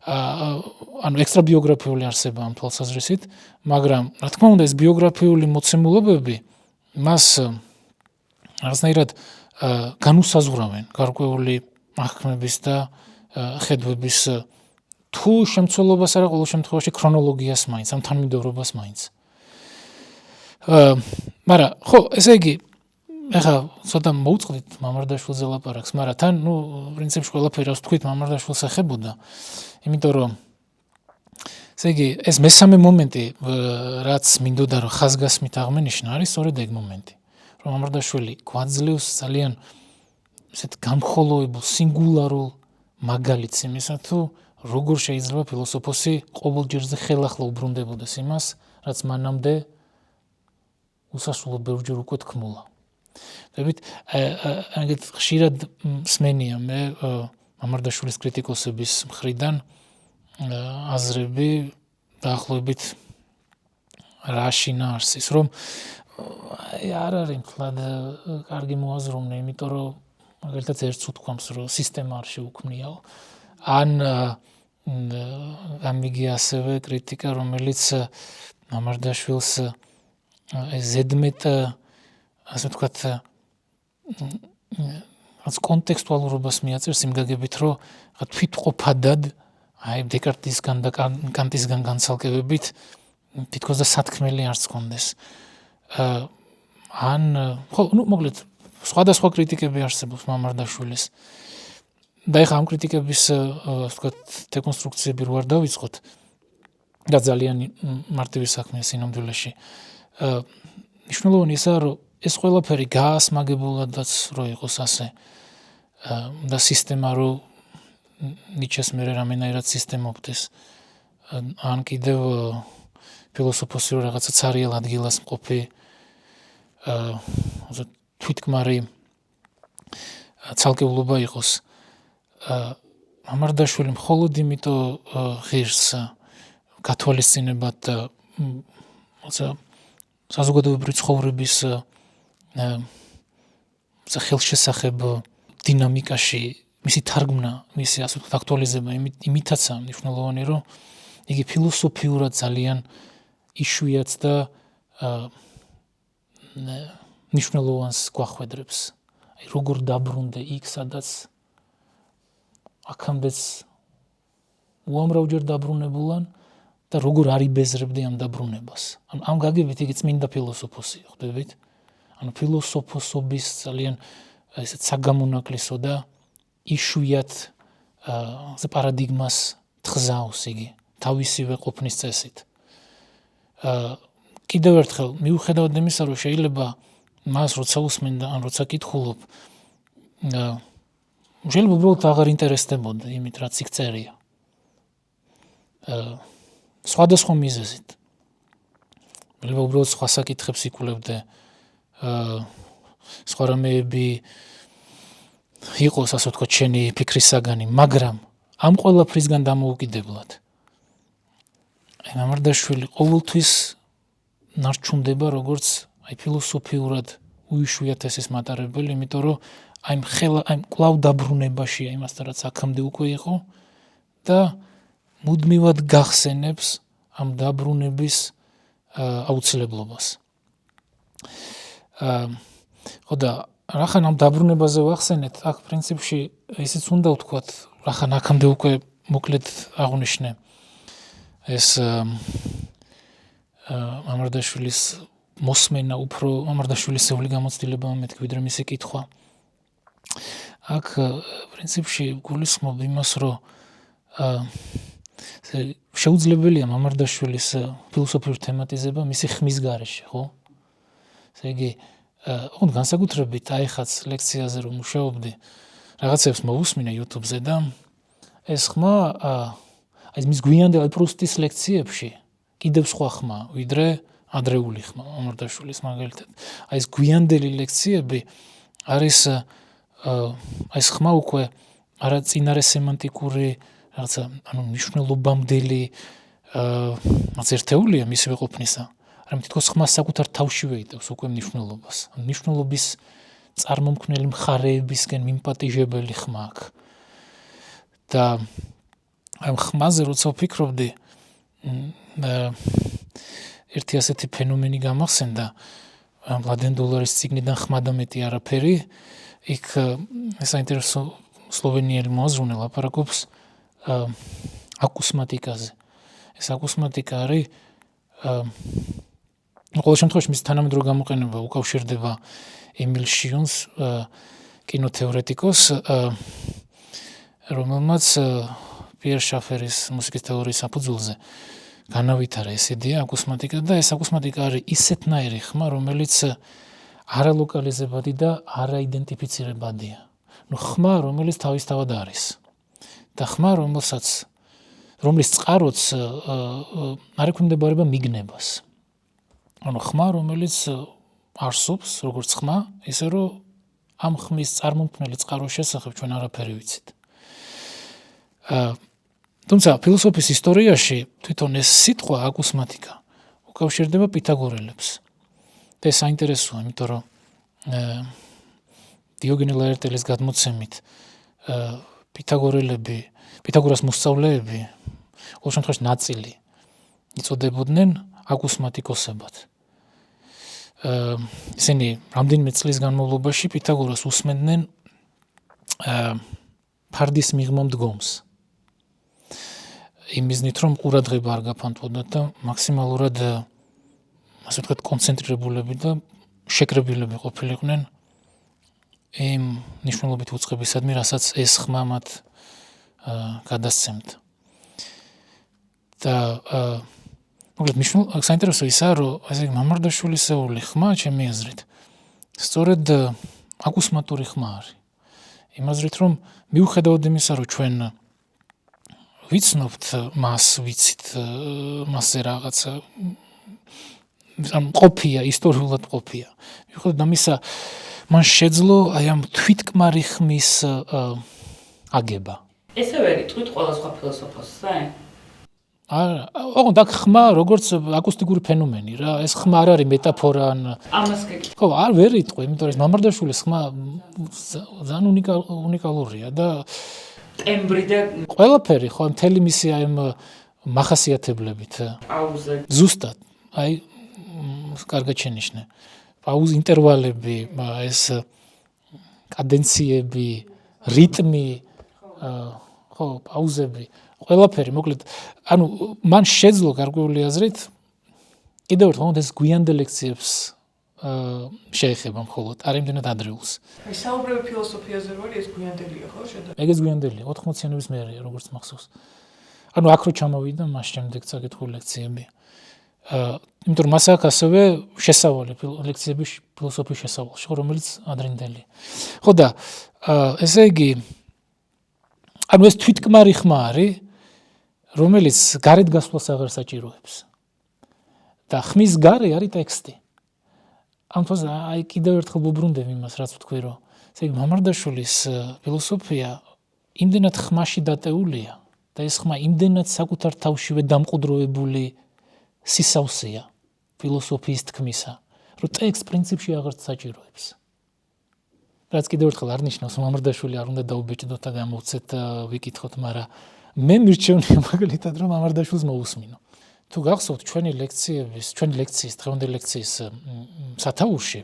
ანუ ექსტრა ბიოგრაფიული არსება ამ თვალსაზრისით, მაგრამ რა თქმა უნდა ეს ბიოგრაფიული მოცემულობები მას რაღაცნაირად განუსაზღვრავენ გარკვეული აღქმების და ხედვების თუ შემცველობას არა ყოველ შემთხვევაში ქრონოლოგიას მაინც ამ თანმიმდევრობას მაინც მაგრამ ხო ესე იგი ეხლა ცოტა მოუწყდით მამარდაშვილზე ლაპარაკს მაგრამ თან პრინციპში ყველაფერი რაც თქვით მამარდაშვილს ეხებოდა იმიტომ რომ ესე იგი ეს მესამე მომენტი რაც მინდოდა რომ ხაზგასმით აღმენიშნა არის სწორედ ეგ მომენტი რომ მამარდაშვილი გვაძლევს ძალიან ესეთ განხოლოებულ სინგულარულ მაგალითს იმისა თუ როგორ შეიძლება ფილოსოფოსი ყოველ ჯერზე ხელახლა უბრუნდებოდეს იმას რაც მანამდე უსასრულო ბევრჯერ უკვე თქმულა დებით ეგეთ ხშირად მსმენია მე მამარდაშვილის კრიტიკოსების მხრიდან აზრები დაახლოებით რა შინაარსის რომ არ არის მთლად კარგი მოაზროვნე იმიტომ რომ მაგალითად ერთს უთქვამს რომ სისტემა არ შეუქმნიაო ან ამიგი ასევე კრიტიკა რომელიც მამარდაშვილს ზედმეტ ასე ვთქვათ რაც კონტექსტუალურობას მიაწერს იმ გაგებით რომ თვითყოფადად აი დეკარტისგან და კანტისგან განცალკევებით თითქოს და სათქმელი არც კონდეს ან ხო მოკლედ სხვადასხვა კრიტიკები არსებობს მამარდაშვილის და ეხლა ამ კრიტიკების ასე ვთქვათ დეკონსტრუქციები რო არ დავიწყოთ და ძალიან მარტივი საქმეა სინამდვილეში მნიშვნელოვანი ისაა რომ ეს ყველაფერი გაასმაგებულადაც რო იყოს ასე და სისტემა რო ნიჩეს მერე რამენაირად სისტემობდეს ან კიდევ ფილოსოფოსი რო რაღაცა ცარიელ ადგილას მყოფი თვითკმარი ცალკეულობა იყოს მამარდაშვილი მხოლოდ იმიტომ ღირს გათვალისწინებად საზოგადოებრივი ცხოვრების ხელშესახებ დინამიკაში მისი თარგმნა, მისი ასე ვთქვათ აქტუალიზება იმითაცაა მნიშვნელოვანი, რომ იგი ფილოსოფიურად ძალიან იშვიათ და მნიშვნელოვანს გვახვედრებს. აი როგორ დაბრუნდე იქ, სადაც აქამდეც უამრავჯერ დაბრუნებულან და როგორ არ იბეზრებდი ამ დაბრუნებას. ანუ ამ გაგებით იგი წმინდა ფილოსოფოსია, ხვდებით? ანუ ფილოსოფოსობის ძალიან ესეთ საგამონაკლისო და იშვიათ პარადიგმას თხზავს იგი თავისივე ყოფნის წესით. კიდევ ერთხელ მიუხედავად იმისა, რომ შეიძლება მას როცა უსმენ და ან როცა კითხულობ შეიძლება უბრალოდ აღარ ინტერესდებოდა იმით, რაც იქ წერია. სხვადასხვა მიზეზით. შეიძლება უბრალოდ სხვა საკითხებს იკვლევდე, სხვა რამეები იყოს, ასე ვთქვათ, შენი ფიქრის საგანი, მაგრამ ამ ყველაფრისგან დამოუკიდებლად აი მამარდაშვილი ყოველთვის ნარჩუნდება როგორც აი ფილოსოფიურად უიშვიათესის მატარებელი, იმიტომ რომ აი კვლავ დაბრუნებაშია იმასთან, რაც აქამდე უკვე იყო და მუდმივად გახსენებს ამ დაბრუნების აუცილებლობას. ხო და რახან ამ დაბრუნებაზე ვახსენეთ, აქ პრინციპში ისიც უნდა ვთქვათ, რახან აქამდე უკვე მოკლედ აღვნიშნე ეს მამარდაშვილის მოსმენა უფრო მამარდაშვილისეული გამოცდილება მეთქი ვიდრე მისი კითხვა. აქ პრინციპში გულისხმობ იმას, რომ შეუძლებელია მამარდაშვილის ფილოსოფიური თემატიზება მისი ხმის გარეშე, ხო? ესე იგი, ოღონდ განსაკუთრებით აიხაც ლექციაზე რომ მუშაობდი, რაღაცებს მოვუსმინე YouTube-ზე და ეს ხმა აი მის გვიანდელ პრუსტის ლექციებში კიდევ სხვა ხმა, ვიდრე ადრეული ხმა მამარდაშვილის მაგალითად. აი ეს გვიანდელი ლექციები არის აი ეს ხმა უკვე არა წინარე სემანტიკური რაღაცა ანუ მნიშვნელობამდელი რაღაც ერთეულია მისივე ყოფნისა. მაგრამ თითქოს ხმას საკუთარ თავშივე იტევს უკვე მნიშვნელობას. ანუ მნიშვნელობის წარმომქმნელი მხარეებისკენ მიმპატიჟებელი ხმა აქვს. და ამ ხმაზე როცა ვფიქრობდი, ერთი ასეთი ფენომენი გამახსენდა, მლადენ დოლარის ციგნიდან ხმა და მეტი არაფერი. იქ საინტერესო სლოვენიელი მოაზროვნე ლაპარაკობს აკუსმატიკაზე. ეს აკუსმატიკა არის ყოველ შემთხვევაში მის თანამედროვე გამოყენება უკავშირდება ემილ შიონს, კინოთეორეტიკოს, რომელმაც პიერ შაფერის მუსიკის თეორიის საფუძველზე განავითარა ეს იდეა აკუსმატიკა და ეს აკუსმატიკა არის ისეთნაირი ხმა, რომელიც არალოკალიზებადი და არაიდენტიფიცირებადია. ხმა, რომელიც თავისთავად არის. და ხმა, რომლის წყაროც არ ექვემდებარება მიგნებას. ხმა, რომელიც არსობს, როგორც ხმა, ისე რომ ამ ხმის წარმომქმნელი წყაროს შესახებ ჩვენ არაფერი ვიცით. თუმცა ფილოსოფიის ისტორიაში თვითონ ეს სიტყვა აკუსმატიკა უკავშირდება პითაგორელებს. და ეს საინტერესოა, იმიტომ რომ დიოგენე ლაერტელის გადმოცემით პითაგორას მოსწავლეები ყოველ შემთხვევაში ნაწილი იწოდებოდნენ აკუსმატიკოსებად. ისინი რამდენიმე წლის განმავლობაში პითაგორას უსმენდნენ ფარდის მიღმა მდგომს. იმიზნით რომ ყურადღება არ გაფანტვოდათ და მაქსიმალურად ასე ვთქვათ კონცენტრირებულები და შეკრებილები ყოფილიყვნენ იმ ნიშნულობით უწყებისადმი, რასაც ეს ხმა მათ გადასცემდა. და მოკლედ საინტერესო ისაა, რომ ესე იგი მამარდაშვილისეული ხმა, ჩემი აზრით, სწორედ აკუსმატური ხმა არის. იმ აზრით, რომ მიუხედავად იმისა, რომ ჩვენ ვიცნობთ მას, ვიცით მასზე რაღაცა ყოფია, ისტორიულად ყოფია. მიუხედავად ამისა, მან შეძლო აი ამ თვითკმარი ხმის აგება. ესევე იტყვით ყველა სხვა ფილოსოფოსზე? ოღონდ აქ ხმა როგორც აკუსტიკური ფენომენი რა, ეს ხმა არ არის მეტაფორა ან ამას გეკითხე. ხო, არ ვერ იტყვი, იმიტომ რომ მამარდაშვილის ხმა ძალიან უნიკალურია და ტემბრი და ყველაფერი ხო მთელი მისი აი მახასიათებლებით. პაუზე. ზუსტად, აი კარგად შენიშნე. პაუზ ინტერვალები, ეს კადენციები, რიტმი, ხო, პაუზები, ყველაფერი, მოკლედ, ანუ მან შეძლო გარკვეული აზრით კიდევ ერთხელ ეს გვიანდელ ლექციებს შეეხება მხოლოდ, არ იმდენად ადრეულს. აი საუბრები ფილოსოფიაზე რო არის, ეს გვიანდელია, ხო, შედარებით? ეგეც გვიანდელია, 80-იანების მერეა, როგორც მახსოვს. ანუ აქ რო ჩამოვიდა, მას შემდეგ წაკითხული ლექციები. იმიტომ რომ მას აქვს ასევე შესავალი ლექციები ფილოსოფიის შესავალში, რომელიც ადრინდელი. ხო და ესე იგი ანუ ეს თვითკმარი ხმა არის, რომელიც გარეთ გასვლას აღარ საჭიროებს. და ხმის გარე არის ტექსტი. ამ თვალს აი კიდევ ერთხელ ვუბრუნდებ იმას, რაც ვთქვი, რომ ესე იგი მამარდაშვილის ფილოსოფია იმდენად ხმაში დატეულია და ეს ხმა იმდენად საკუთარ თავშივე დამყუდროებული სისავსეა ფილოსოფიის თქმისა, რომ ტექსტ პრინციპში აღარ საჭიროებს. რაც კიდევ ერთხელ არ ნიშნავს, რომ მამარდაშვილი არ უნდა დაუბეჭდოთ და გამოვცეთ ვიკითხოთ, მაგრამ მე მირჩევნია მაგალითად, რომ მამარდაშვილს მოусმინო. თუ გახსოვთ ჩვენი ლექციის, დღევანდელი ლექციის სათაურში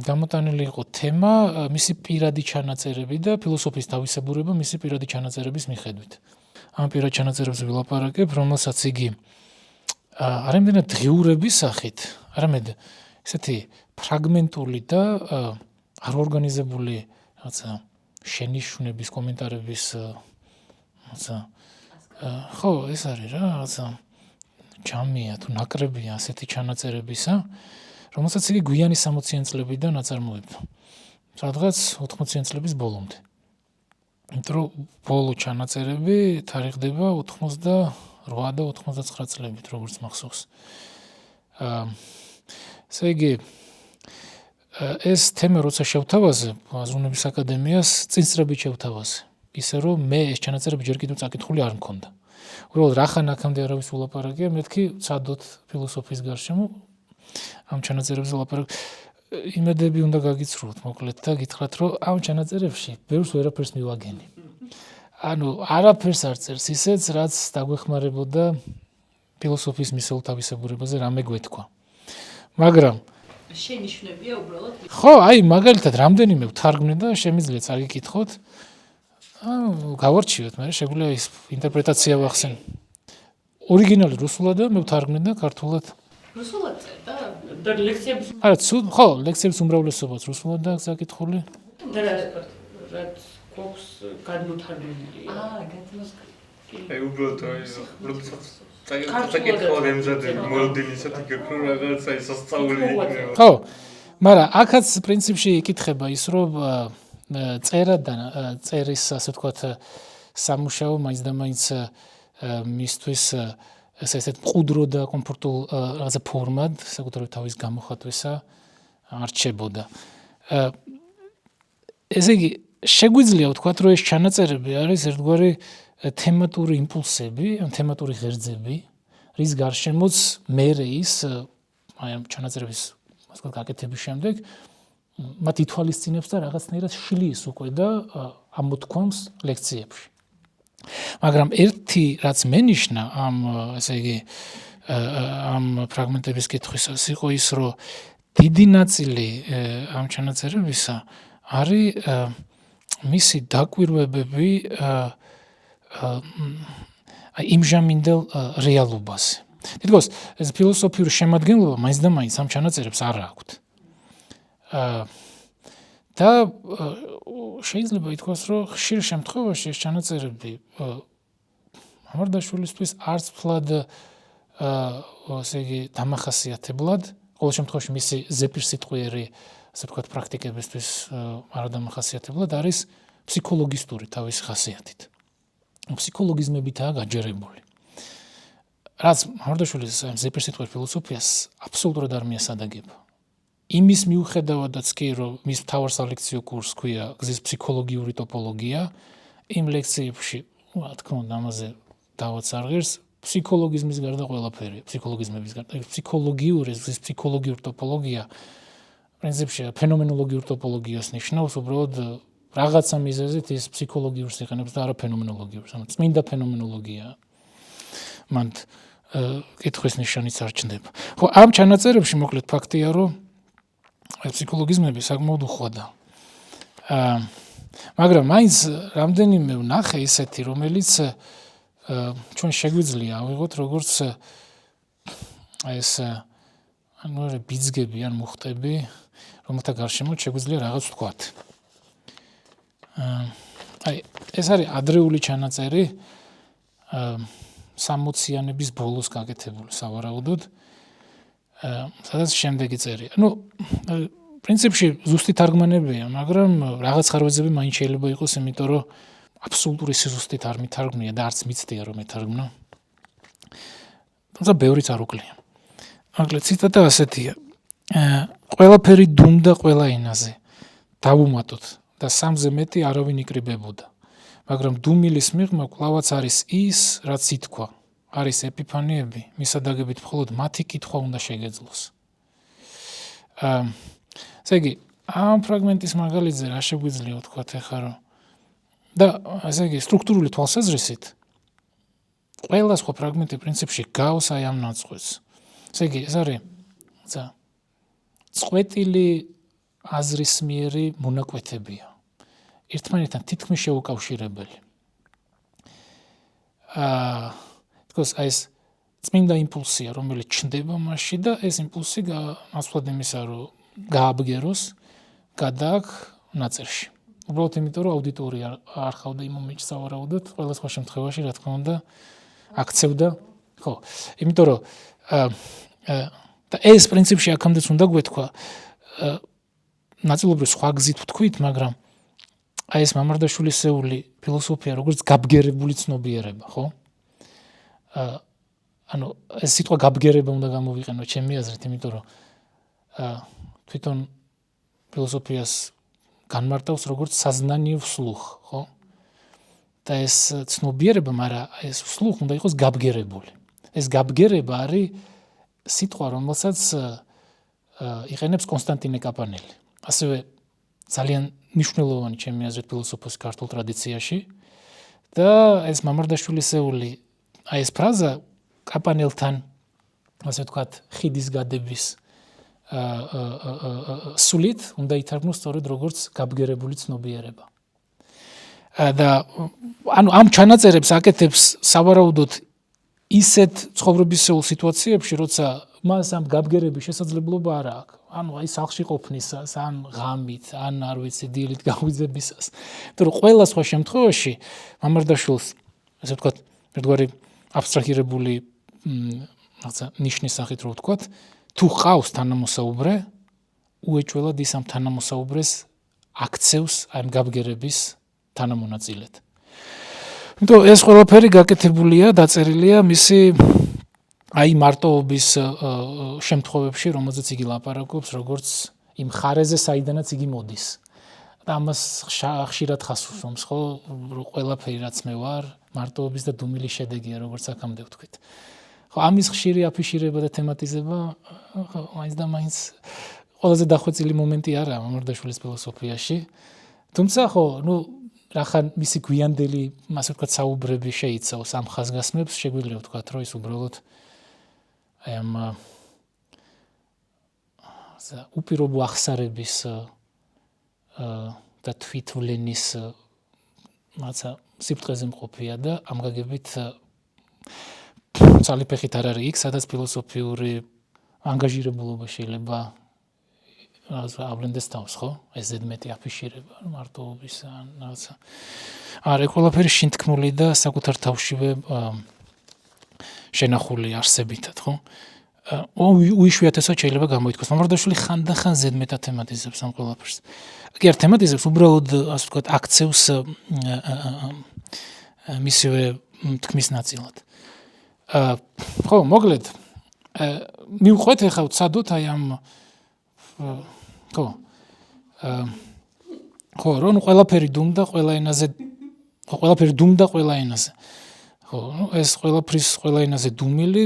გამოტანილი იყო თემა მისი პირადი ჩანაწერები და ფილოსოფიის თავისებურება მისი პირადი ჩანაწერების მიხედვით. ამ პირად ჩანაწერებზე ვილაპარაკებ, რომელსაც იგი არ იმდენად დღიურების სახით, არამედ ესეთი ფრაგმენტული და არ ორგანიზებული რაღაცა შენიშვნების, კომენტარების რაღაცა ხო, ეს არის რა, რაღაცა ჯამია თუ ნაკრებია ასეთი ჩანაწერებისა, რომელსაც იგი გვიანი 60-იან წლებიდან აწარმოებდა. სადღაც 80-იან წლების ბოლომდე. იმიტომ რომ ბოლო ჩანაწერები თარიღდება 88 და 99 წლებით, როგორც მახსოვს. ესე იგი ეს თემა როცა შევთავაზე აზროვნების აკადემიას წინსწრებით შევთავაზე. ისე რომ მე ეს ჩანაწერები ჯერ კიდევ წაკითხული არ მქონდა. უბრალოდ რახან აქამდე არავის ულაპარაკია, მეთქი ვცადოთ ფილოსოფიის გარშემო ამ ჩანაწერებზე ლაპარაკ. იმედები უნდა გაგიცრუოთ, მოკლედ და გითხრათ, რომ ამ ჩანაწერებში ბევრს ვერაფერს მივაგენი. ანუ არაფერს არ წერს ისეც, რაც დაგვეხმარებოდა ფილოსოფიის მისეულ თავისებურებაზე რამე გვეთქვა. მაგრამ შენიშვნებია უბრალოდ. ხო, აი მაგალითად რამდენიმე ვთარგმნე და შემიძლია წაგიკითხოთ. გავარჩიოთ, მე შეგვიძლია ის ინტერპრეტაცია ვახსენ. ორიგინალი რუსულად და მე ვთარგმნე და ქართულად. რუსულად წერდა და ლექციების არა, ხო, ლექციების უმრავლესობაც რუსულადაა საკითხული. და რაც გვაქვს გადმოთარგმნილი. გადმოსკრიფტი. აი უბრალოდ როდესაც წაკითხავ ემზადები მოლდინისად იქნება რაღაცა ისასწაული იქნება. ხო, მაგრამ აქაც პრინციპში იკითხება ის, რომ წერა და წერის ასე ვთქვათ სამუშაო მაინც და მაინც მისთვის ესეთ მყუდრო და კომფორტულ რაღაცა ფორმად, საკუთრივ თავის გამოხატვისა არჩებოდა. ესე იგი, შეგვიძლია ვთქვათ, რომ ეს ჩანაწერები არის ერთგვარი თემატური იმპულსები, ან თემატური ღერძები, რის გარშემოც მერე ის აი ამ ჩანაწერების ასე ვთქვათ გაკეთების შემდეგ მათ ითვალისწინებს და რაღაცნაირად შლის უკვე და ამოთქვამს ლექციებში. მაგრამ ერთი რაც მენიშნა ამ ესე იგი ამ ფრაგმენტების კითხვისას იყო ის, რომ დიდი ნაწილი ამ ჩანაწერებისა არის მისი დაკვირვებები იმჟამინდელ რეალობაზე. თითქოს ეს ფილოსოფიური შემადგენლობა მაინც და მაინც ამ ჩანაწერებს არ აქვთ. და შეიძლება ითქვას, რომ ხშირ შემთხვევაში ეს ჩანაწერები მამარდაშვილისთვის არც ფლად ასე იგი დამახასიათებლად, ყოველ შემთხვევაში მისი ზეპირსიტყვიერი ასე ვთქვათ პრაქტიკებისთვის არადამახასიათებლად არის ფსიქოლოგისტური თავისი ხასიათით. ფსიქოლოგიზმებითაა გაჯერებული. რაც მამარდაშვილის ზეპირსიტყვიერ ფილოსოფიას აბსოლუტურად არ მიასადაგება. იმის მიუხედავადაც კი, რომ მის მთავარ სალექციო კურსს ქვია გზის ფსიქოლოგიური ტოპოლოგია, იმ ლექციებში, რა თქმა უნდა, ამაზე დავაც არ ღირს, ფსიქოლოგიზმის გარდა ყველაფერი, ფსიქოლოგიზმების გარდა, ფსიქოლოგიური, გზის ფსიქოლოგიური ტოპოლოგია, პრინციპში ფენომენოლოგიურ ტოპოლოგიას ნიშნავს, უბრალოდ რაღაცა მიზეზით ის ფსიქოლოგიურს იყენებს და არა ფენომენოლოგიურს, ანუ წმინდა ფენომენოლოგია. მან კითხვის ნიშანიც არ ჩნდება. ხო, ამ ჩანაწერებში მოკლედ ფაქტია, რომ ფსიქოლოგიზმები საკმაოდ უხვადა. მაგრამ მაინც რამდენიმე ვნახე ისეთი, რომელიც ჩვენ შეგვიძლია ავიღოთ როგორც ეს ანუ ბიძგები ან მუხტები, რომელთა გარშემო შეგვიძლია რაღაც ვთქვათ. აი, ეს არის ადრეული ჩანაწერი 60-იანების ბოლოს გაკეთებული სავარაუდოდ. სადაც შემდეგი წერია. ნუ პრინციპში ზუსტი თარგმანებია, მაგრამ რაღაც ხარვეზები მაინც შეიძლება იყოს, იმიტომ რომ აბსოლუტური სიზუსტით არ მითარგმნია და არც მიცდია რომ მეთარგმნო. თუმცა ბევრიც არ უკლია. მაგრამ ციტატა ასეთია. ყველაფერი დუმდა ყველა ენაზე. დავუმატოთ და სამზე მეტი არავინ იკრიბებოდა. მაგრამ დუმილის მიღმა კვლავაც არის ის, რაც ითქვა. არის ეპიფანიები, მისადაგებით მხოლოდ მათი კითხვა უნდა შეგეძლოს. ესე იგი, ამ ფრაგმენტის მაგალითზე რა შეგვიძლია ვთქვათ ახლა რომ და ესე იგი სტრუქტურული თვალსაზრისით ყველა სხვა ფრაგმენტი პრინციპში გავს აი ამ ნაწყვეტს. ესე იგი, ეს არის წყვეტილი აზრისმიერი მონაკვეთებია. ერთმანეთთან თითქმის შეუკავშირებელი. თქოს აი ეს წმინდა იმპულსია, რომელიც ჩნდება მასში და ეს იმპულსი ნაცვლად იმისა, რომ გააბგეროს, გადააქ ნაწერში. უბრალოდ იმიტომ, რომ აუდიტორია არ ხავდა იმ მომენტში სავარაუდოდ, ყველა სხვა შემთხვევაში, რა თქმა უნდა, აქცევდა, ხო, იმიტომ რომ და ეს პრინციპში აქამდეც უნდა გვეთქვა, ნაწილობრივ სხვა გზით ვთქვით, მაგრამ აი ეს მამარდაშვილისეული ფილოსოფია, როგორც გაბგერებული ცნობიერება, ხო? ანუ ეს სიტყვა გაბგერება უნდა გამოვიყენო ჩემი აზრით, იმიტომ რომ თვითონ ფილოსოფიას განმარტავს როგორც საზნანიო ვსლუხ, ხო? და ეს ცნობიერება, მაგრამ ეს ვსლუხ უნდა იყოს გაბგერებული. ეს გაბგერება არის სიტყვა, რომელსაც იყენებს კონსტანტინე კაპანელი. ასევე ძალიან მნიშვნელოვანი ჩემი აზრით ფილოსოფიის ქართულ ტრადიციაში და ეს მამარდაშვილისეული აი ეს ფრაზა კაპანელთან ასე ვთქვათ ხიდის გადების სულით უნდა ითარგმნოს სწორედ როგორც გაბგერებული ცნობიერება. და ანუ ამ ჩანაწერებს აკეთებს სავარაუდოდ ისეთ ცხოვრებისეულ სიტუაციებში, როცა მას ამ გაბგერების შესაძლებლობა არ აქვს. ანუ აი სახლში ყოფნისას, ან ღამით, ან არ ვიცი, დილით გაღვიძებისას. იმიტომ რომ ყველა სხვა შემთხვევაში მამარდაშვილს, ასე ვთქვათ, ერთგვარი აბსტრაჰირებული რაღაცა ნიშნის სახით რო ვთქვათ, თუ ყავს თანამოსაუბრე, უეჭველად ის ამ თანამოსაუბრეს აქცევს აი ამ გაბგერების თანამონაწილედ. იმიტომ ეს ყველაფერი გაკეთებულია, დაწერილია მისი აი მარტოობის შემთხვევებში, რომელზეც იგი ლაპარაკობს, როგორც იმ ხარეზე, საიდანაც იგი მოდის. და ამას ხშირად ხასუსობს, ხო, რომ ყველაფერი რაც მე ვარ, მარტოობის და დუმილის შედეგია, როგორც აქამდე ვთქვით. ხო, ამის ხშირი აფიშირება და თემატიზება, ხო, მაინც და მაინც ყველაზე დახვეწილი მომენტი არაა მამარდაშვილის ფილოსოფიაში. თუმცა, ხო, რახან მისი გვიანდელი, ასე ვთქვათ, საუბრები შეიცავს ამ ხაზგასმებს, შეგვიძლია ვთქვათ, რომ ის უბრალოდ აი ამ უპირობო ახსარების და თვითვლენის რაღაცა სიფრთხეზე მყოფია და ამ გაგებით ძალიფეხით არ არის იქ, სადაც ფილოსოფიური ანგაჟირებულობა შეიძლება ავლენდეს თავს, ხო? ეს ზედმეტი აფიშირება, მარტოობის ან რაღაცა. არა, ყველაფერი შინთქმული და საკუთარ თავშივე შენახული არსებითად, ხო? უიშვიათესად შეიძლება გამოითქვას. მამარდაშვილი ხანდახან ზედმეტად თემატიზებს ამ ყველაფერს. კი არ თემატიზებს, უბრალოდ ასე ვთქვათ, აქცევს მისივე თქმის ნაწილად. ხო, მოკლედ, მივყვეთ ახლა ვცადოთ აი ამ ხო, რომ ყველაფერი დუმდა ყველა ენაზე, ხო, ყველაფერი დუმდა ყველა ენაზე. ხო, ეს ყველაფრის ყველა ენაზე დუმილი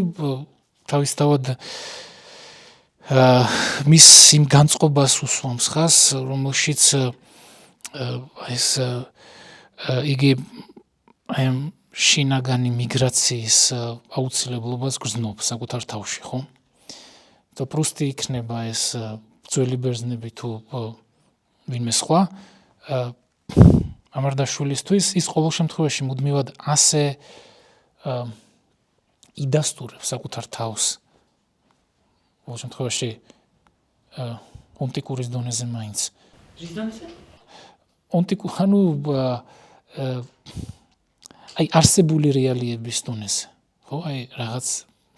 თავისთავად მის იმ განწყობას უსვამს ხას, რომელშიც ეს იგი აი ამ შინაგანი მიგრაციის აუცილებლობას გრძნობს საკუთარ თავში, ხო? და პრუსტი იქნება ეს ძველი ბერძნები თუ ვინმე სხვა მამარდაშვილისთვის ის ყოველ შემთხვევაში მუდმივად ასე იდასტურებს საკუთარ თავს ყოველ შემთხვევაში ონტიკურის დონეზე მაინც. რის დონეზე? ანუ აი არსებული რეალიების დონეზე, ხო? აი რაღაც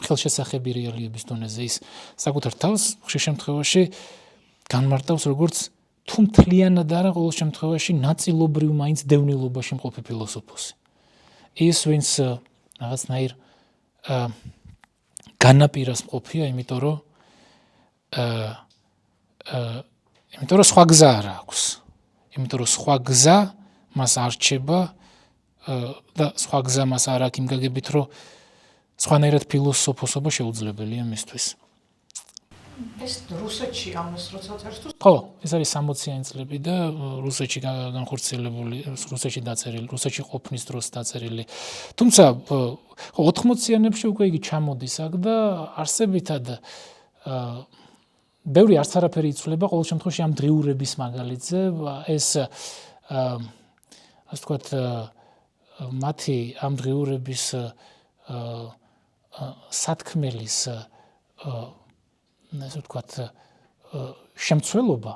ხელშესახები რეალიების დონეზე ის საკუთარ თავს ხშირ შემთხვევაში განმარტავს როგორც თუ მთლიანად არა ყოველ შემთხვევაში ნაწილობრივ მაინც დევნილობაში მყოფი ფილოსოფოსი. ის ვინც რაღაცნაირ განაპირას მყოფია, იმიტომ რომ სხვა გზა არ აქვს. იმიტომ რომ სხვა გზა მას არჩება და სხვა გზა მას არ აქვს იმ გაგებით, რომ სხვანაირად ფილოსოფოსობა შეუძლებელია მისთვის. ეს რუსეთში ამას როცა წერს თუ? ხო, ეს არის 60-იანი წლები და რუსეთში განხორციელებული, რუსეთში დაწერილი, რუსეთში ყოფნის დროს დაწერილი. თუმცა 80-იანებში უკვე იგი ჩამოდის აქ და არსებითად ბევრი არც არაფერი იცვლება ყოველ შემთხვევაში ამ დღიურების მაგალითზე, ეს ასე ვთქვათ მათი ამ დღიურების სათქმელის ასე ვთქვათ შემცველობა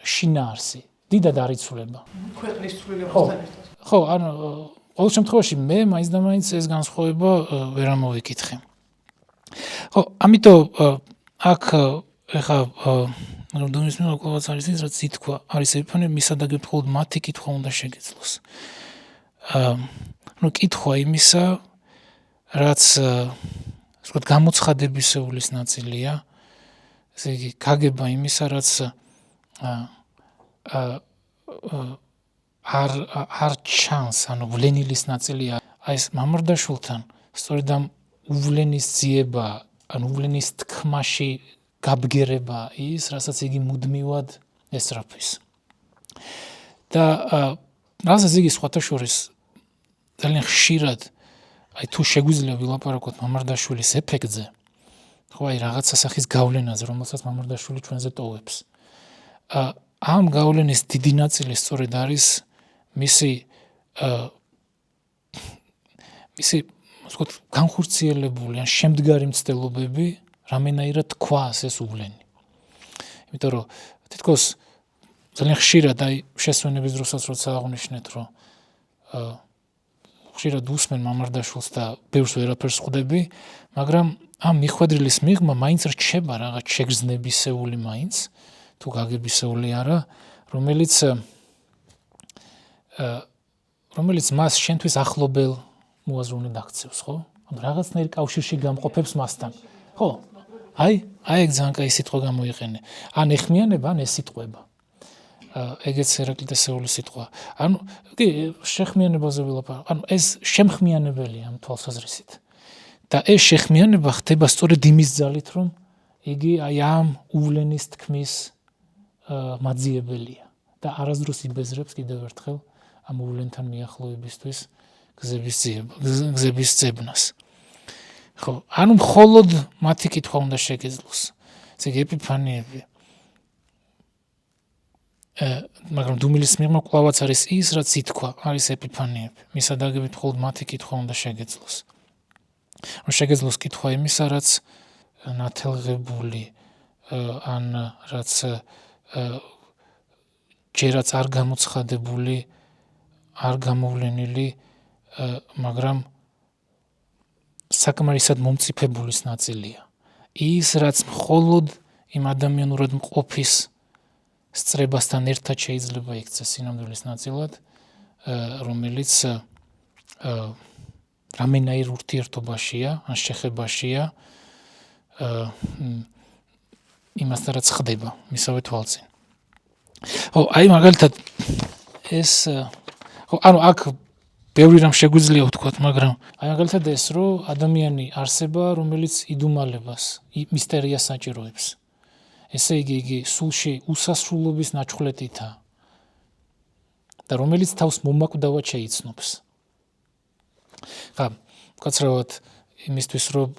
შინაარსი დიდად არ იცვლება. ქვეყნის ცვლილებასთან ერთად. ხო, ანუ ყოველ შემთხვევაში მე მაინც და მაინც ეს განსხვავება ვერ ამოვიკითხე. ხო, ამიტომ აქ ეხა როდესაც მე ყოველთვის არის ის რაც ითქვა, არის ეფანე მისადაგებ მხოლოდ მათი კითხვა უნდა შეგეძლოს. ანუ კითხვა იმისა, რაც ვთქვათ გამოცხადებისეულის ნაწილია, ესე იგი გაგება იმისა, რაც არ ჩანს, ანუ ვლენილის ნაწილია. აი ეს მამარდაშვილთან სწორედ ამ უვლენის ძიება, ანუ უვლენის თქმაში გაბგერება ის, რასაც იგი მუდმივად ესწრაფვის. და რასაც იგი სხვათა შორის ძალიან ხშირად აი თუ შეგვიძლია ვილაპარაკოთ მამარდაშვილის ეფექტზე, ხო აი რაღაც სასახის გავლენაზე, რომელსაც მამარდაშვილი ჩვენზე ტოვებს. ამ გავლენის დიდი ნაწილი სწორედ არის მისი ვთქვათ, განხორციელებული ან შემდგარი მცდელობები, რამენაირად თქვას ეს უვლენი. იმიტომ რომ თითქოს ძალიან ხშირად აი შესვენების დროსაც როცა აღნიშნეთ, რომ ხშირად უსმენ მამარდაშვილს და ბევრს ვერაფერს ხვდები, მაგრამ ამ მიხვედრილის მიღმა მაინც რჩება რაღაც შეგრძნებისეული მაინც, თუ გაგებისეული არა, რომელიც მას შენთვის ახლობელ მოაზროვნედ აქცევს, ხო? რაღაცნაირ კავშირში გამყოფებს მასთან. ხო? აი ეგ ძალიან კაი სიტყვა გამოიყენე. ან ეხმიანება, ან ეს სიტყვება. ეგეც ერაკლიტესეული სიტყვა. ანუ კი შეხმიანებაზე ვილაპარაკ. ანუ ეს შემხმიანებელია ამ თვალსაზრისით. და ეს შეხმიანება ხდება სწორედ იმის ძალით, რომ იგი აი ამ უვლენის თქმის მაძიებელია და არასდროს იბეზრებს კიდევ ერთხელ ამ უვლენთან მიახლოებისთვის გზების ძებნას. ხო, ანუ მხოლოდ მათი კითხვა უნდა შეგეძლოს. ესე იგი ეპიფანიები. მაგრამ დუმილის მიღმა კვლავაც არის ის, რაც ითქვა, არის ეპიფანიები. მისა დაგებით მხოლოდ მათი კითხვა უნდა შეგეძლოს. რომ შეგეძლოს კითხვა იმისა, რაც ნათელღებული ან რაც ჯერაც არ გამოცხადებული, არ გამოვლენილი, მაგრამ საკმარისად მომწიფებულის ნაწილია. ის, რაც მხოლოდ იმ ადამიანურად მყოფის სწრებასთან ერთად შეიძლება იქცეს სინამდვილის ნაწილად, რომელიც რამენაირ ურთიერთობაშია, ან შეხებაშია იმასთან, რაც ხდება მისავე თვალწინ. ხო, აი მაგალითად ეს ხო, ანუ აქ ბევრი რამ შეგვიძლია ვთქვათ, მაგრამ აი მაგალითად ეს, რომ ადამიანი არსება, რომელიც იდუმალებას, მისტერიას საჭიროებს. ესე იგი სულში უსასრულობის ნაჩვლეტითაა და რომელიც თავს მომაკვდავად შეიცნობს. ხა, მკაცრავად იმისთვის, რომ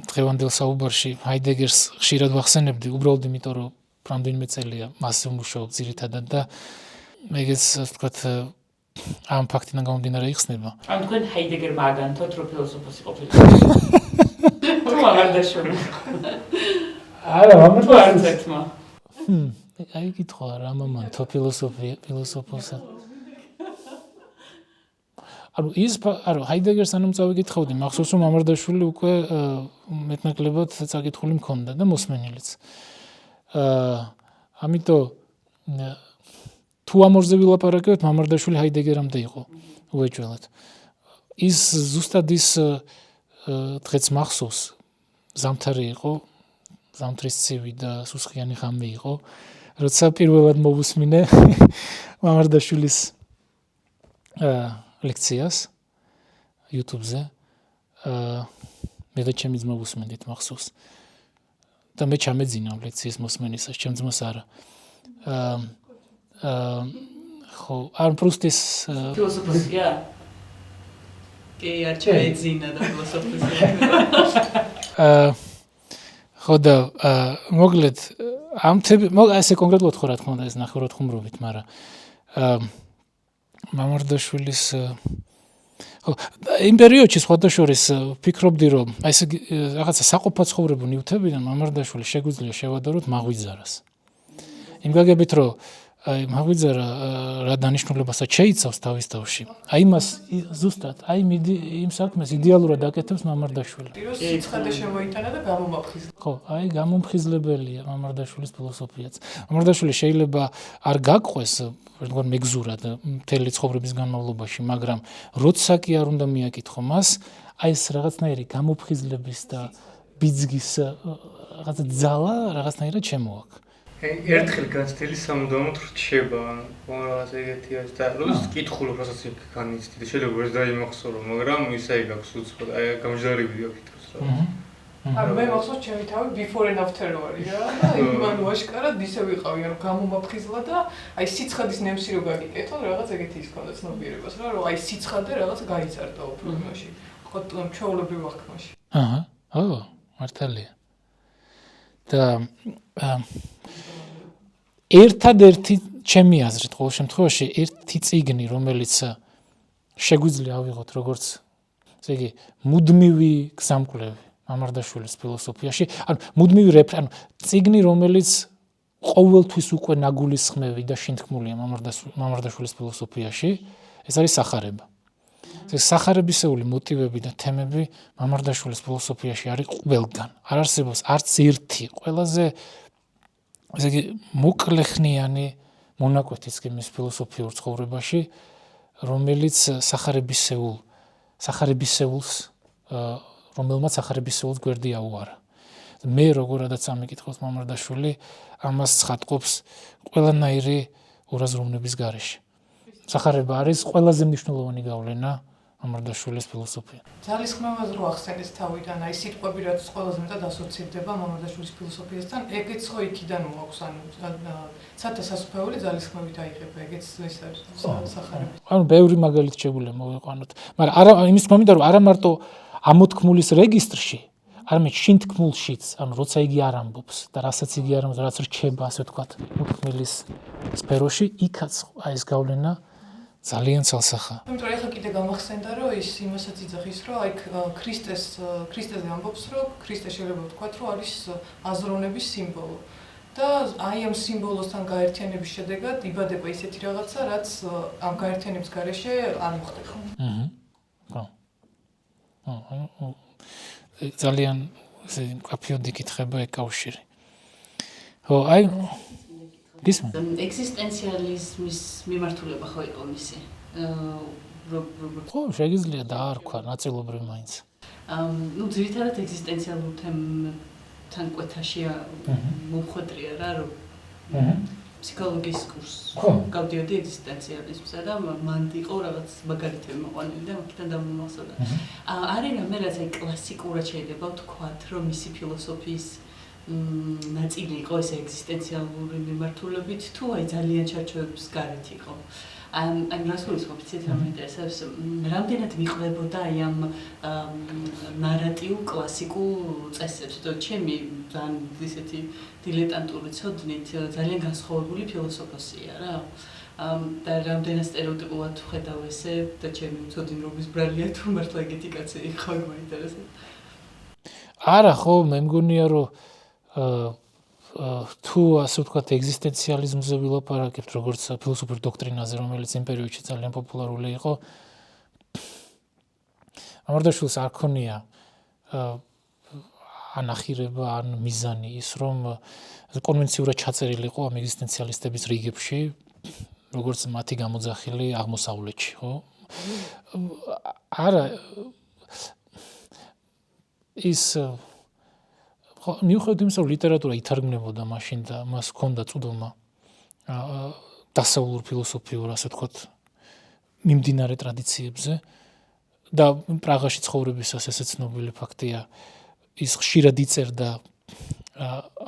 დღევანდელ საუბარში ჰაიდეგერს ხშირად ვახსენებდი, უბრალოდ იმიტომ, რომ რამდენიმე წელია მასზე ვმუშაობ ძირითადად და ეგეც ვთქვათ ამ ფაქტიდან გამომდინარე იხსნება. ან თქვენ ჰაიდეგერმა აგანთოთ, რომ ფილოსოფოსი ყოფილიყო. თუ მამარდაშვილი. არა, მამარდაშვილმა. აი კითხვა რა მამანთო ფილოსოფოსა. ანუ ჰაიდეგერს ანუ წავიკითხავდი, მახსოვს რომ მამარდაშვილი უკვე მეტნაკლებად წაკითხული მქონდა და მოსმენილიც. ამიტომ თუ ამორზე ვილაპარაკებთ, მამარდაშვილი ჰაიდეგერამდე იყო უეჭველად. ის ზუსტად ის დღეც მახსოვს, ზამთარი იყო, ზამთრის ცივი და სუსხიანი ღამე იყო, როცა პირველად მოვუსმინე მამარდაშვილის ლექციას YouTube-ზე. მე და ჩემი ძმა ვუსმენდით მახსოვს. და მე ჩამეძინა ლექციის მოსმენისას, ჩემ ძმას არა. ხო, არ პრუსტის ფილოსოფოსია? კი, არ ჩაეძინა და ფილოსოფოსია. ხო და მოკლედ ამ ესე კონკრეტულად ხო რა თქმა უნდა ეს ნახევრად ხუმრობით, მაგრამ მამარდაშვილის ხო იმ პერიოდში სხვადასხვის ფიქრობდი რომ აი ეს რაღაცა საყოფაცხოვრებო ნივთებიდან მამარდაშვილი შეგვიძლია შევადაროთ მაღვიძარას. იმ გაგებით რომ აი მაღვიძარა რა დანიშნულებასაც შეიცავს თავის თავში. აი მას ზუსტად აი იმ საქმეს იდეალურად აკეთებს მამარდაშვილი. სიცხადე შემოიტანა და გამომაფხიზლა. ხო, აი გამომფხიზლებელია მამარდაშვილის ფილოსოფიაც. მამარდაშვილი შეიძლება არ გაგყვეს როგორ მეგზურად მთელი ცხოვრების განმავლობაში, მაგრამ როცა კი არ უნდა მიაკითხო მას, აი ეს რაღაცნაირი გამოფხიზლების და ბიძგის რაღაცა ძალა რაღაცნაირად შემოაქვს. ერთხელ განცდილი სამუდამოდ რჩება, რაღაც ეგეთი არის და როდესაც კითხულობ, რასაც განიცდი და შეიძლება ვერ დაიმახსოვრო, მაგრამ ისე გაქვს უცხოდ, აი გამჯდარები ვაკითხოს რა. ანუ მე მახსოვს ჩემი თავი before and after ვარი რა. იმან ვაშკარად ისე ვიყავი, რომ გამომაფხიზლა და აი სიცხადის ნემსი რო გაგიკეთო, რაღაც ეგეთი ის ქონდა ცნობიერებას რა, რომ აი სიცხადე რაღაც გაიზარდა უფრო იმაში. ხო, ჩვეულებრივ აღქმაში. აჰა. ო, მართალია. და ერთადერთი ჩემი აზრით ყოველ შემთხვევაში ერთი წიგნი, რომელიც შეგვიძლია ავიღოთ როგორც ესე იგი მუდმივი გზამკვლევი მამარდაშვილის ფილოსოფიაში, ანუ მუდმივი წიგნი, რომელიც ყოველთვის უკვე ნაგულისხმევი და შინთქმულია მამარდაშვილის ფილოსოფიაში, ეს არის სახარება. ეს სახარებისეული მოტივები და თემები მამარდაშვილის ფილოსოფიაში არის ყველგან. არ არსებობს არც ერთი ყველაზე ესე იგი მოკლეხნიანი მონაკვეთიც კი მის ფილოსოფიურ ცხოვრებაში, რომელიც სახარებისეულს რომელმაც სახარებისეულს გვერდი აუარა. მე როგორადაც ამიკითხავს მამარდაშვილი, ამას ცხადყოფს ყველანაირი ორაზროვნების გარეშე. სახარება არის ყველაზე მნიშვნელოვანი გავლენა მამარდაშვილის ფილოსოფია. ძალისხმევას რო ახსენეს თავიდან, აი სიტყვები რაც ყველაზე მეტად ასოცირდება მამარდაშვილის ფილოსოფიასთან, ეგეც ხო იქიდან მოაქვს, ანუ სათა სასופველი ძალისხმევით აიღება, ეგეც ეს არის სახარება. ანუ ბევრი მაგალითი შეგვიძლია მოვიყვანოთ, მაგრამ არა იმის მომენტ რომ არა მარტო ამოთქმულის რეგისტრში, არამედ შინთქმულშიც, ანუ როცა იგი არ ამბობს და რასაც იგი არ ამბობს, რაც რჩება, ასე ვთქვათ, მოთქმელის სფეროში, იქაც ეს გავლენა ძალიან ცალსახაა. იმიტომ რომ ეხლა კიდე გამახსენდა, რომ ის იმასაც იძახის, რომ აი ქრისტეზე ამბობს, რომ ქრისტე შეიძლება ვთქვათ, რომ არის აზროვნების სიმბოლო. და აი ამ სიმბოლოსთან გაერთიანების შედეგად იბადება ისეთი რაღაცა, რაც ამ გაერთიანების გარეშე არ მოხდება. ძალიან მკაფიოდ იკითხება ეგ კავშირი. ხო, აი გისმენთ? ეგზისტენციალიზმის მიმართულება ხო იყო მისი? ხო, შეიძლება დაარქვა ნაწილობრივ მაინც. ნუ ძირითადად ეგზისტენციალურ თემთან კვეთაში მომხვედრია რა, რომ ფსიქოლოგიის კურსს გავდიოდი ეგზისტენციალიზმსა და მან იყო რაღაც მაგალითები მოყვანილი და აქედან დამომახსოვრდა. არის რამე რაც აი კლასიკურად შეიძლება ვთქვათ, რომ მისი ფილოსოფიის ნაწილი იყო ეს ეგზისტენციალური მიმართულებით თუ აი ძალიან ჩარჩოების გარეთ იყო. აი რასულის ოფიციალით რა მეინტერესებს, რამდენად მიყვებოდა აი ამ ნარატიულ კლასიკულ წესებს, თუ ჩემი ძალიან ისეთი დილეტანტური ცოდნით ძალიან განსხვავებული ფილოსოფოსია რა. და რამდენად სტერეოტიპულად ხედავ ესე და ჩემი ცოდინრობის ბრალია თუ მართლა ეგეთი კაცი იყო მაინტერესებს. არა ხო, მე მგონია რომ თუ ასე ვთქვათ ეგზისტენციალიზმზე ვილაპარაკებთ როგორც ფილოსოფიურ დოქტრინაზე, რომელიც იმ პერიოდში ძალიან პოპულარული იყო, მამარდაშვილს არ ქონია ანახირება ან მიზანი ის, რომ კონვენციურად ჩაწერილი იყო ამ ეგზისტენციალისტების რიგებში, როგორც მათი გამოძახილი აღმოსავლეთში, ხო? არა ის მიუხედავად იმისა, რომ ლიტერატურა ითარგმნებოდა მაშინ და მას ჰქონდა წვდომა დასავლურ ფილოსოფიურ, ასე ვთქვათ, მიმდინარე ტრადიციებზე და პრაღაში ცხოვრებისას ესე ცნობილი ფაქტია, ის ხშირად იწერდა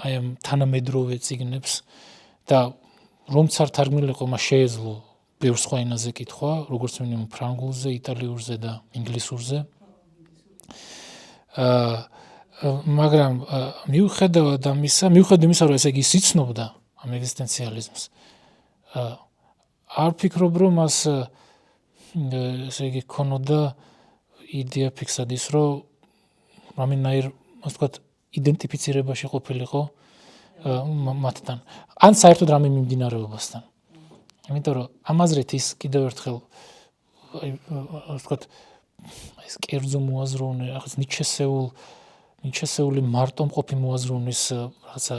აი ამ თანამედროვე წიგნებს და რომც არ თარგმნილიყო, მას შეეძლო ბევრ სხვა ენაზე კითხვა, როგორც მინიმუმ ფრანგულზე, იტალიურზე და ინგლისურზე. მაგრამ მიუხედავად ამისა, რომ ესე იგი სიცნობდა ამ ეგზისტენციალიზმს, არ ფიქრობ, რომ მას ესე იგი ქონოდა იდეა ფიქსად ის, რომ რამენაირ, ასე ვთქვათ, იდენტიფიცირებაში ყოფილიყო მათთან, ან საერთოდ რამე მიმდინარეობასთან. იმიტომ რომ ამ აზრით ის კიდევ ერთხელ აი ასე ვთქვათ, ეს კერძო მოაზროვნე, რაღაც ნიჩესეული მარტომყოფი მოაზროვნის რაღაცა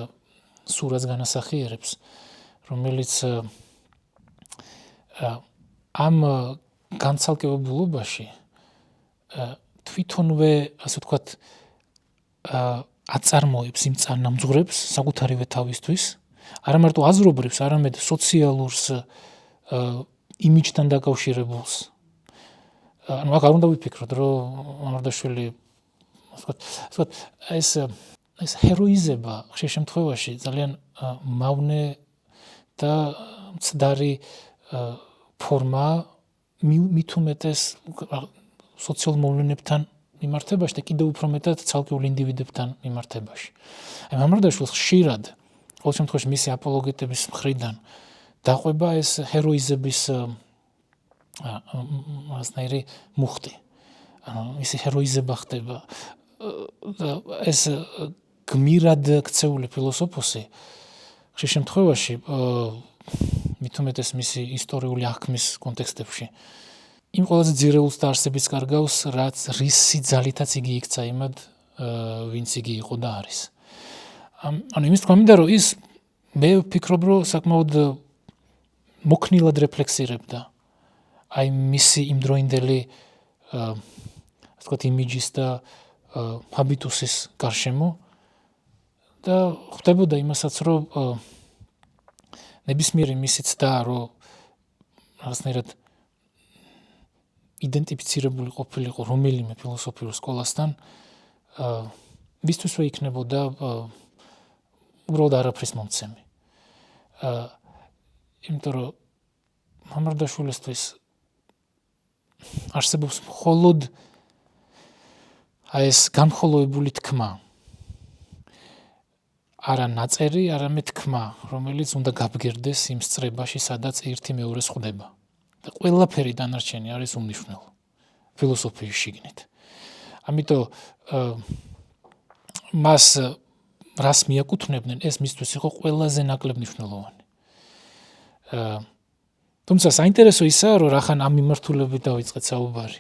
სურათს განასახიერებს, რომელიც ამ განცალკევებულობაში თვითონვე, ასე ვთქვათ, აწარმოებს იმ წარმომძღვრებს საკუთარივე თავისთვის, არა მარტო აზრობრივს, არამედ სოციალურს იმიჯთან დაკავშირებულს. ანუ აქ არ უნდა ვიფიქროთ, რომ მამარდაშვილი ეს ჰეროიზება ხშირ შემთხვევაში ძალიან მავნე და მცდარი ფორმა მით უმეტეს სოციალურ მოვლენებთან მიმართებაში და კიდევ უფრო მეტად ცალკეულ ინდივიდებთან მიმართებაში. აი მამრდაშვილს ხშირად ყოველ შემთხვევაში მისი აპოლოგეტების მხრიდან დაყვება ეს ჰეროიზების მასნაირი მუხტი. მისი ჰეროიზება ხდება და ეს გმირად ქცეული ფილოსოფოსი ხშირ შემთხვევაში მით უმეტეს მისი ისტორიული აღქმის კონტექსტებში იმ ყველაზე ძირეულს დაარსებიც კარგავს, რისი ძალითაც იგი იქცა იმად, ვინც იგი იყო და არის. ანუ იმის თქვა მინდა, რომ ის მე ვფიქრობ, რომ საკმაოდ მოქნილად რეფლექსირებდა აი მისი იმდროინდელი ასე ვთქვათ იმიჯის და ჰაბიტუსის გარშემო და ხვდებოდა იმასაც, რომ ნებისმიერი მისი ცდა, რომ რაღაცნაირად იდენტიფიცირებული ყოფილიყო რომელიმე ფილოსოფიურ სკოლასთან, მისთვის იქნებოდა უბრალოდ არაფრის მომცემი. იმიტომ რომ მამრდაშვილისთვის არსებობს მხოლოდ აი ეს განხოლოებული თქმა. არა ნაწერი, არამედ თქმა, რომელიც უნდა გაბგერდეს იმ სწრებაში, სადაც ერთი მეორეს ხვდება. და ყველაფერი დანარჩენი არის უმნიშვნელო ფილოსოფიის შიგნით. ამიტომ მას რას მიაკუთვნებდნენ, ეს მისთვის იყო ყველაზე ნაკლებ მნიშვნელოვანი. თუმცა საინტერესო ისაა, რომ რახან ამ მიმართულებით დავიწყეთ საუბარი.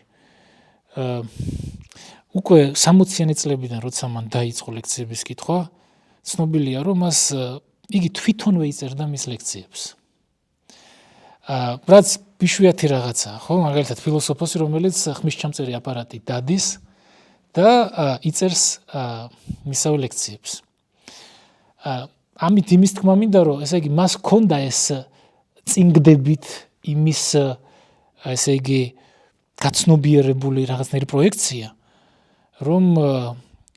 უკვე 60-იანი წლებიდან, როცა მან დაიწყო ლექციების კითხვა, ცნობილია, რომ მას იგი თვითონვე იწერდა მის ლექციებს. რაც ბიშვიათი რაღაცაა, ხო? მაგალითად ფილოსოფოსი, რომელიც ხმისჩამწერი აპარატი დადის და იწერს მისავე ლექციებს. ამით იმის თქმა მინდა, რომ ესე იგი მას ჰქონდა ეს წინგდებით იმის ესე იგი გაცნობიერებული რაღაცნაირი პროექცია, რომ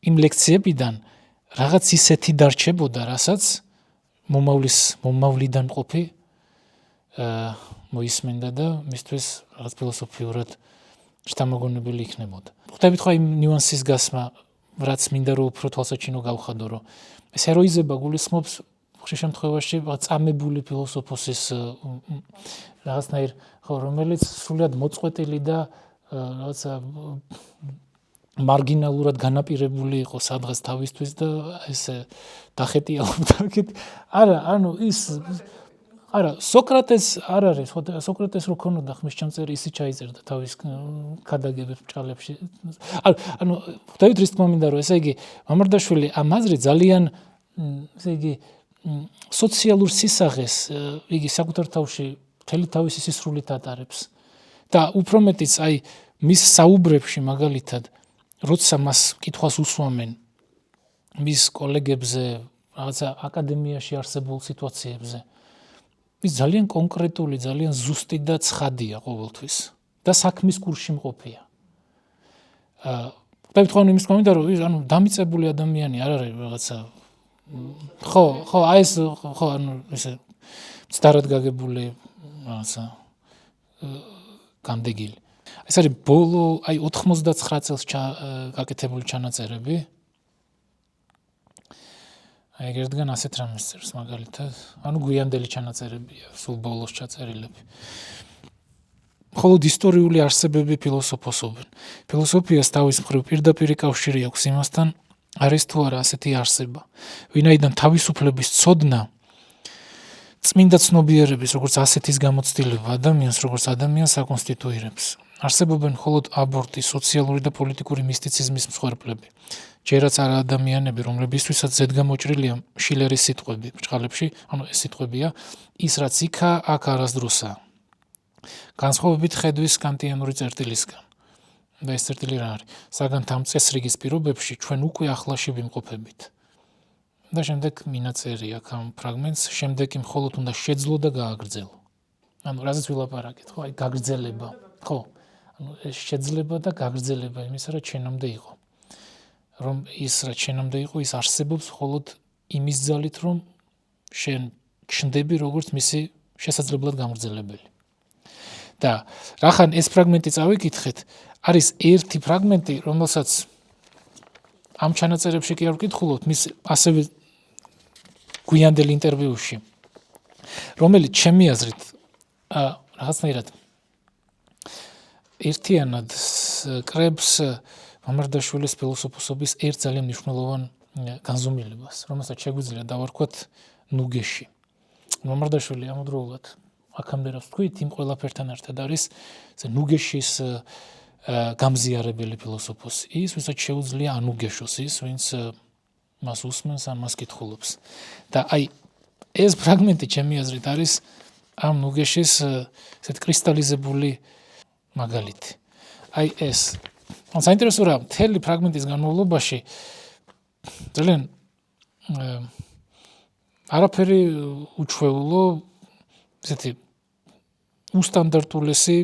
იმ ლექციებიდან რაღაც ისეთი დარჩებოდა, რასაც მომავლიდან ყოფი მოისმენდა და მისთვის რაღაც ფილოსოფიურად შთამაგონებელი იქნებოდა. ხვდებით ხო იმ ნიუანსის გასმა, რაც მინდა რომ უფრო თვალსაჩინო გავხადო, რომ ეს ჰეროიზება გულისხმობს ხშირ შემთხვევაში წამებული ფილოსოფოსის რაღაცნაირ ხო, რომელიც სრულად მოწყვეტილი და რაღაცა მარგინალურად განაპირებული იყო სადღაც თავისთვის და ესე დახეტიალობდა. არა, ანუ ის არა, სოკრატეს არ არის, სოკრატეს რო ქონოდა ხმისჩამწერი, ისე ჩაიწერდა თავის ქადაგებებს ბჭყალებში. ანუ ხვდებით რის თქმა მინდა, რომ ესე იგი მამრდაშვილი ამ აზრით ძალიან ესე იგი სოციალურ სისაღეს იგი საკუთარ თავში მთელი თავისი სისრულით ატარებს. და უფრო მეტიც აი მის საუბრებში მაგალითად როცა მას კითხვას უსვამენ მის კოლეგებზე, რაღაცა აკადემიაში არსებულ სიტუაციებზე, ის ძალიან კონკრეტული, ძალიან ზუსტი და ცხადია ყოველთვის და საქმის კურსში მყოფია. ხვდებით ხო იმის თქმა მინდა, რომ ის ანუ დამიწებული ადამიანი არ არის რაღაცა ხო, აი ეს ხო ანუ ესე მცდარად გაგებული რაღაცა გამდეგილი. ეს არის ბოლო აი 99 წელს გაკეთებული ჩანაწერები. აი ერთგან ასეთ რამეს წერს მაგალითად, ანუ გვიანდელი ჩანაწერებია, სულ ბოლოს ჩაწერილები. მხოლოდ ისტორიული არსებები ფილოსოფოსობენ. ფილოსოფიას თავის მხრივ პირდაპირი კავშირი აქვს იმასთან, არის თუ არა ასეთი არსება, ვინაიდან თავისუფლების ცოდნა წმინდა ცნობიერების, როგორც ასეთის გამოცდილება ადამიანს, როგორც ადამიანს აკონსტიტუირებს. არსებობენ მხოლოდ აბორტი, სოციალური და პოლიტიკური მისტიციზმის მსხვერპლები. ჯერაც არა ადამიანები, რომლებისთვისაც ზედგამოჭრილია შილერის სიტყვები ბჭყალებში, ანუ ეს სიტყვებია, ის რაც იქა, აქ არასდროსაა. განსხვავებით ხედვის კანტიანური წერტილისგან. და ეს წერტილი რა არის? საგანთ ამ წესრიგის პირობებში ჩვენ უკვე ახლაში ვიმყოფებით. და შემდეგ მინაწერი აქ ამ ფრაგმენტს, შემდეგ კი მხოლოდ უნდა შეძლო და გააგრძელო. ანუ რაზეც ვილაპარაკეთ, ხო, აი გაგრძელება, ხო. ანუ ეს შეძლება და გაგრძელება იმისა, რაც შენამდე იყო. რომ ის რაც შენამდე იყო, ის არსებობს მხოლოდ იმის ძალით, რომ შენ ჩნდები როგორც მისი შესაძლებლად გამგრძელებელი. და რახან ეს ფრაგმენტი წავიკითხეთ, არის ერთი ფრაგმენტი, რომელსაც ამ ჩანაწერებში კი არ ვკითხულობთ, მის ასევე გვიანდელ ინტერვიუში, რომელიც ჩემი აზრით რაღაცნაირად ერთიანად კრებს მამარდაშვილის ფილოსოფოსობის ერთ ძალიან მნიშვნელოვან განზომილებას, რომელსაც შეგვიძლია დავარქვათ ნუგეში. მამარდაშვილი ამავდროულად აქამდე რაც ვთქვით, იმ ყველაფერთან ერთად არის ნუგეშის გამზიარებელი ფილოსოფოსი, ის ვისაც შეუძლია ანუგეშოს, ის ვინც მას უსმენს, ამას კითხულობს. და აი ეს ფრაგმენტი ჩემი აზრით არის ამ ნუგეშის ესეთ კრისტალიზებული მაგალითი. აი ეს საინტერესო რა, მთელი ფრაგმენტის განმავლობაში ძალიან არაფერი უჩვეულო, ესეთი უსტანდარტულესი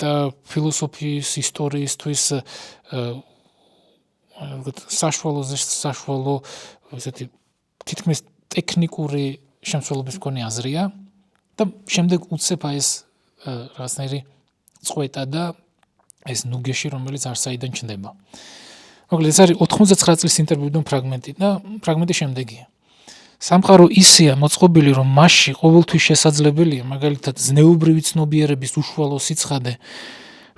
და ფილოსოფიის ისტორიისთვის საშუალო ესეთი თითქმის ტექნიკური შემცველობის მქონე აზრია და შემდეგ უცებ აი ეს რაღაცნაირი წყვეტა და ეს ნუგეში, რომელიც არსაიდან ჩნდება. მოკლედ ეს არის 99 წლის ინტერვიუდან ფრაგმენტი და ფრაგმენტი შემდეგია. სამყარო ისეა მოწყობილი, რომ მასში ყოველთვის შესაძლებელია მაგალითად ზნეობრივი ცნობიერების უშუალო სიცხადე,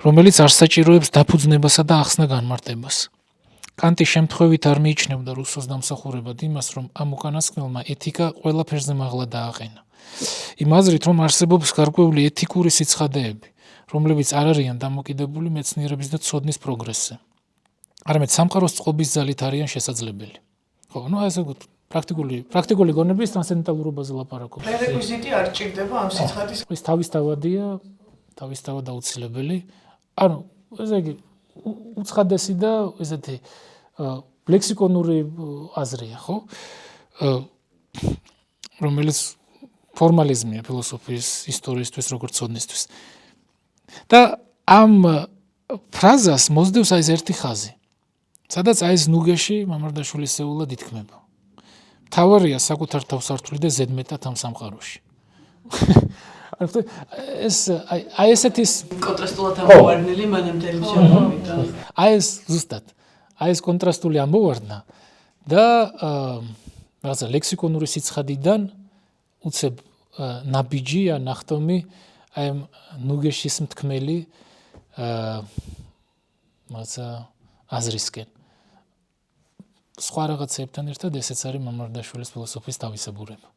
რომელიც არ საჭიროებს დაფუძნებასა და ახსნა განმარტებას. კანტი შემთხვევით არ მიიჩნევდა რუსოს დამსახურებად იმას, რომ ამ უკანასკნელმა ეთიკა ყველაფერზე მაღლა დააყენა. იმ აზრით, რომ არსებობს გარკვეული ეთიკური სიცხადეები, რომლებიც არ არიან დამოკიდებული მეცნიერების და ცოდნის პროგრესზე. არამედ სამყაროს წყობის ძალით არიან შესაძლებელი. ხო, ესე პრაქტიკული გონების ტრანსცენდენტალურობაზე ლაპარაკობ. პრერეკვიზიტი არ ჭირდება ამ სიცხადის. ის თავისთავად აუცილებელი. ანუ ესე იგი უცხადესი და ესეთი ლექსიკონური აზრია, ხო? რომელიც ფორმალიზმია ფილოსოფიის ისტორიისთვის, როგორც ცოდნისთვის. და ამ ფრაზას მოსდევს აი ეს ერთი ხაზი. სადაც აი ეს ნუგეში მამარდაშვილის ეულად ითქმება. მთავარია საკუთარ თავს სართული და ზედმეტად ამ სამყაროში. ეს აი ესეთის კონტრასტულად ამოვარდნილი მანამდელი შემოვიდა. აი ეს ზუსტად. აი ეს კონტრასტული ამოვარდნა და რაღაცა ლექსიკონური სიცხადიდან უცებ ნაბიჯი ან ნახტომი აი ამ ნუგეშის მთქმელი რაღაცა აზრისკენ. სხვა რაღაცებთან ერთად ესეც არის მამარდაშვილის ფილოსოფიის თავისებურება.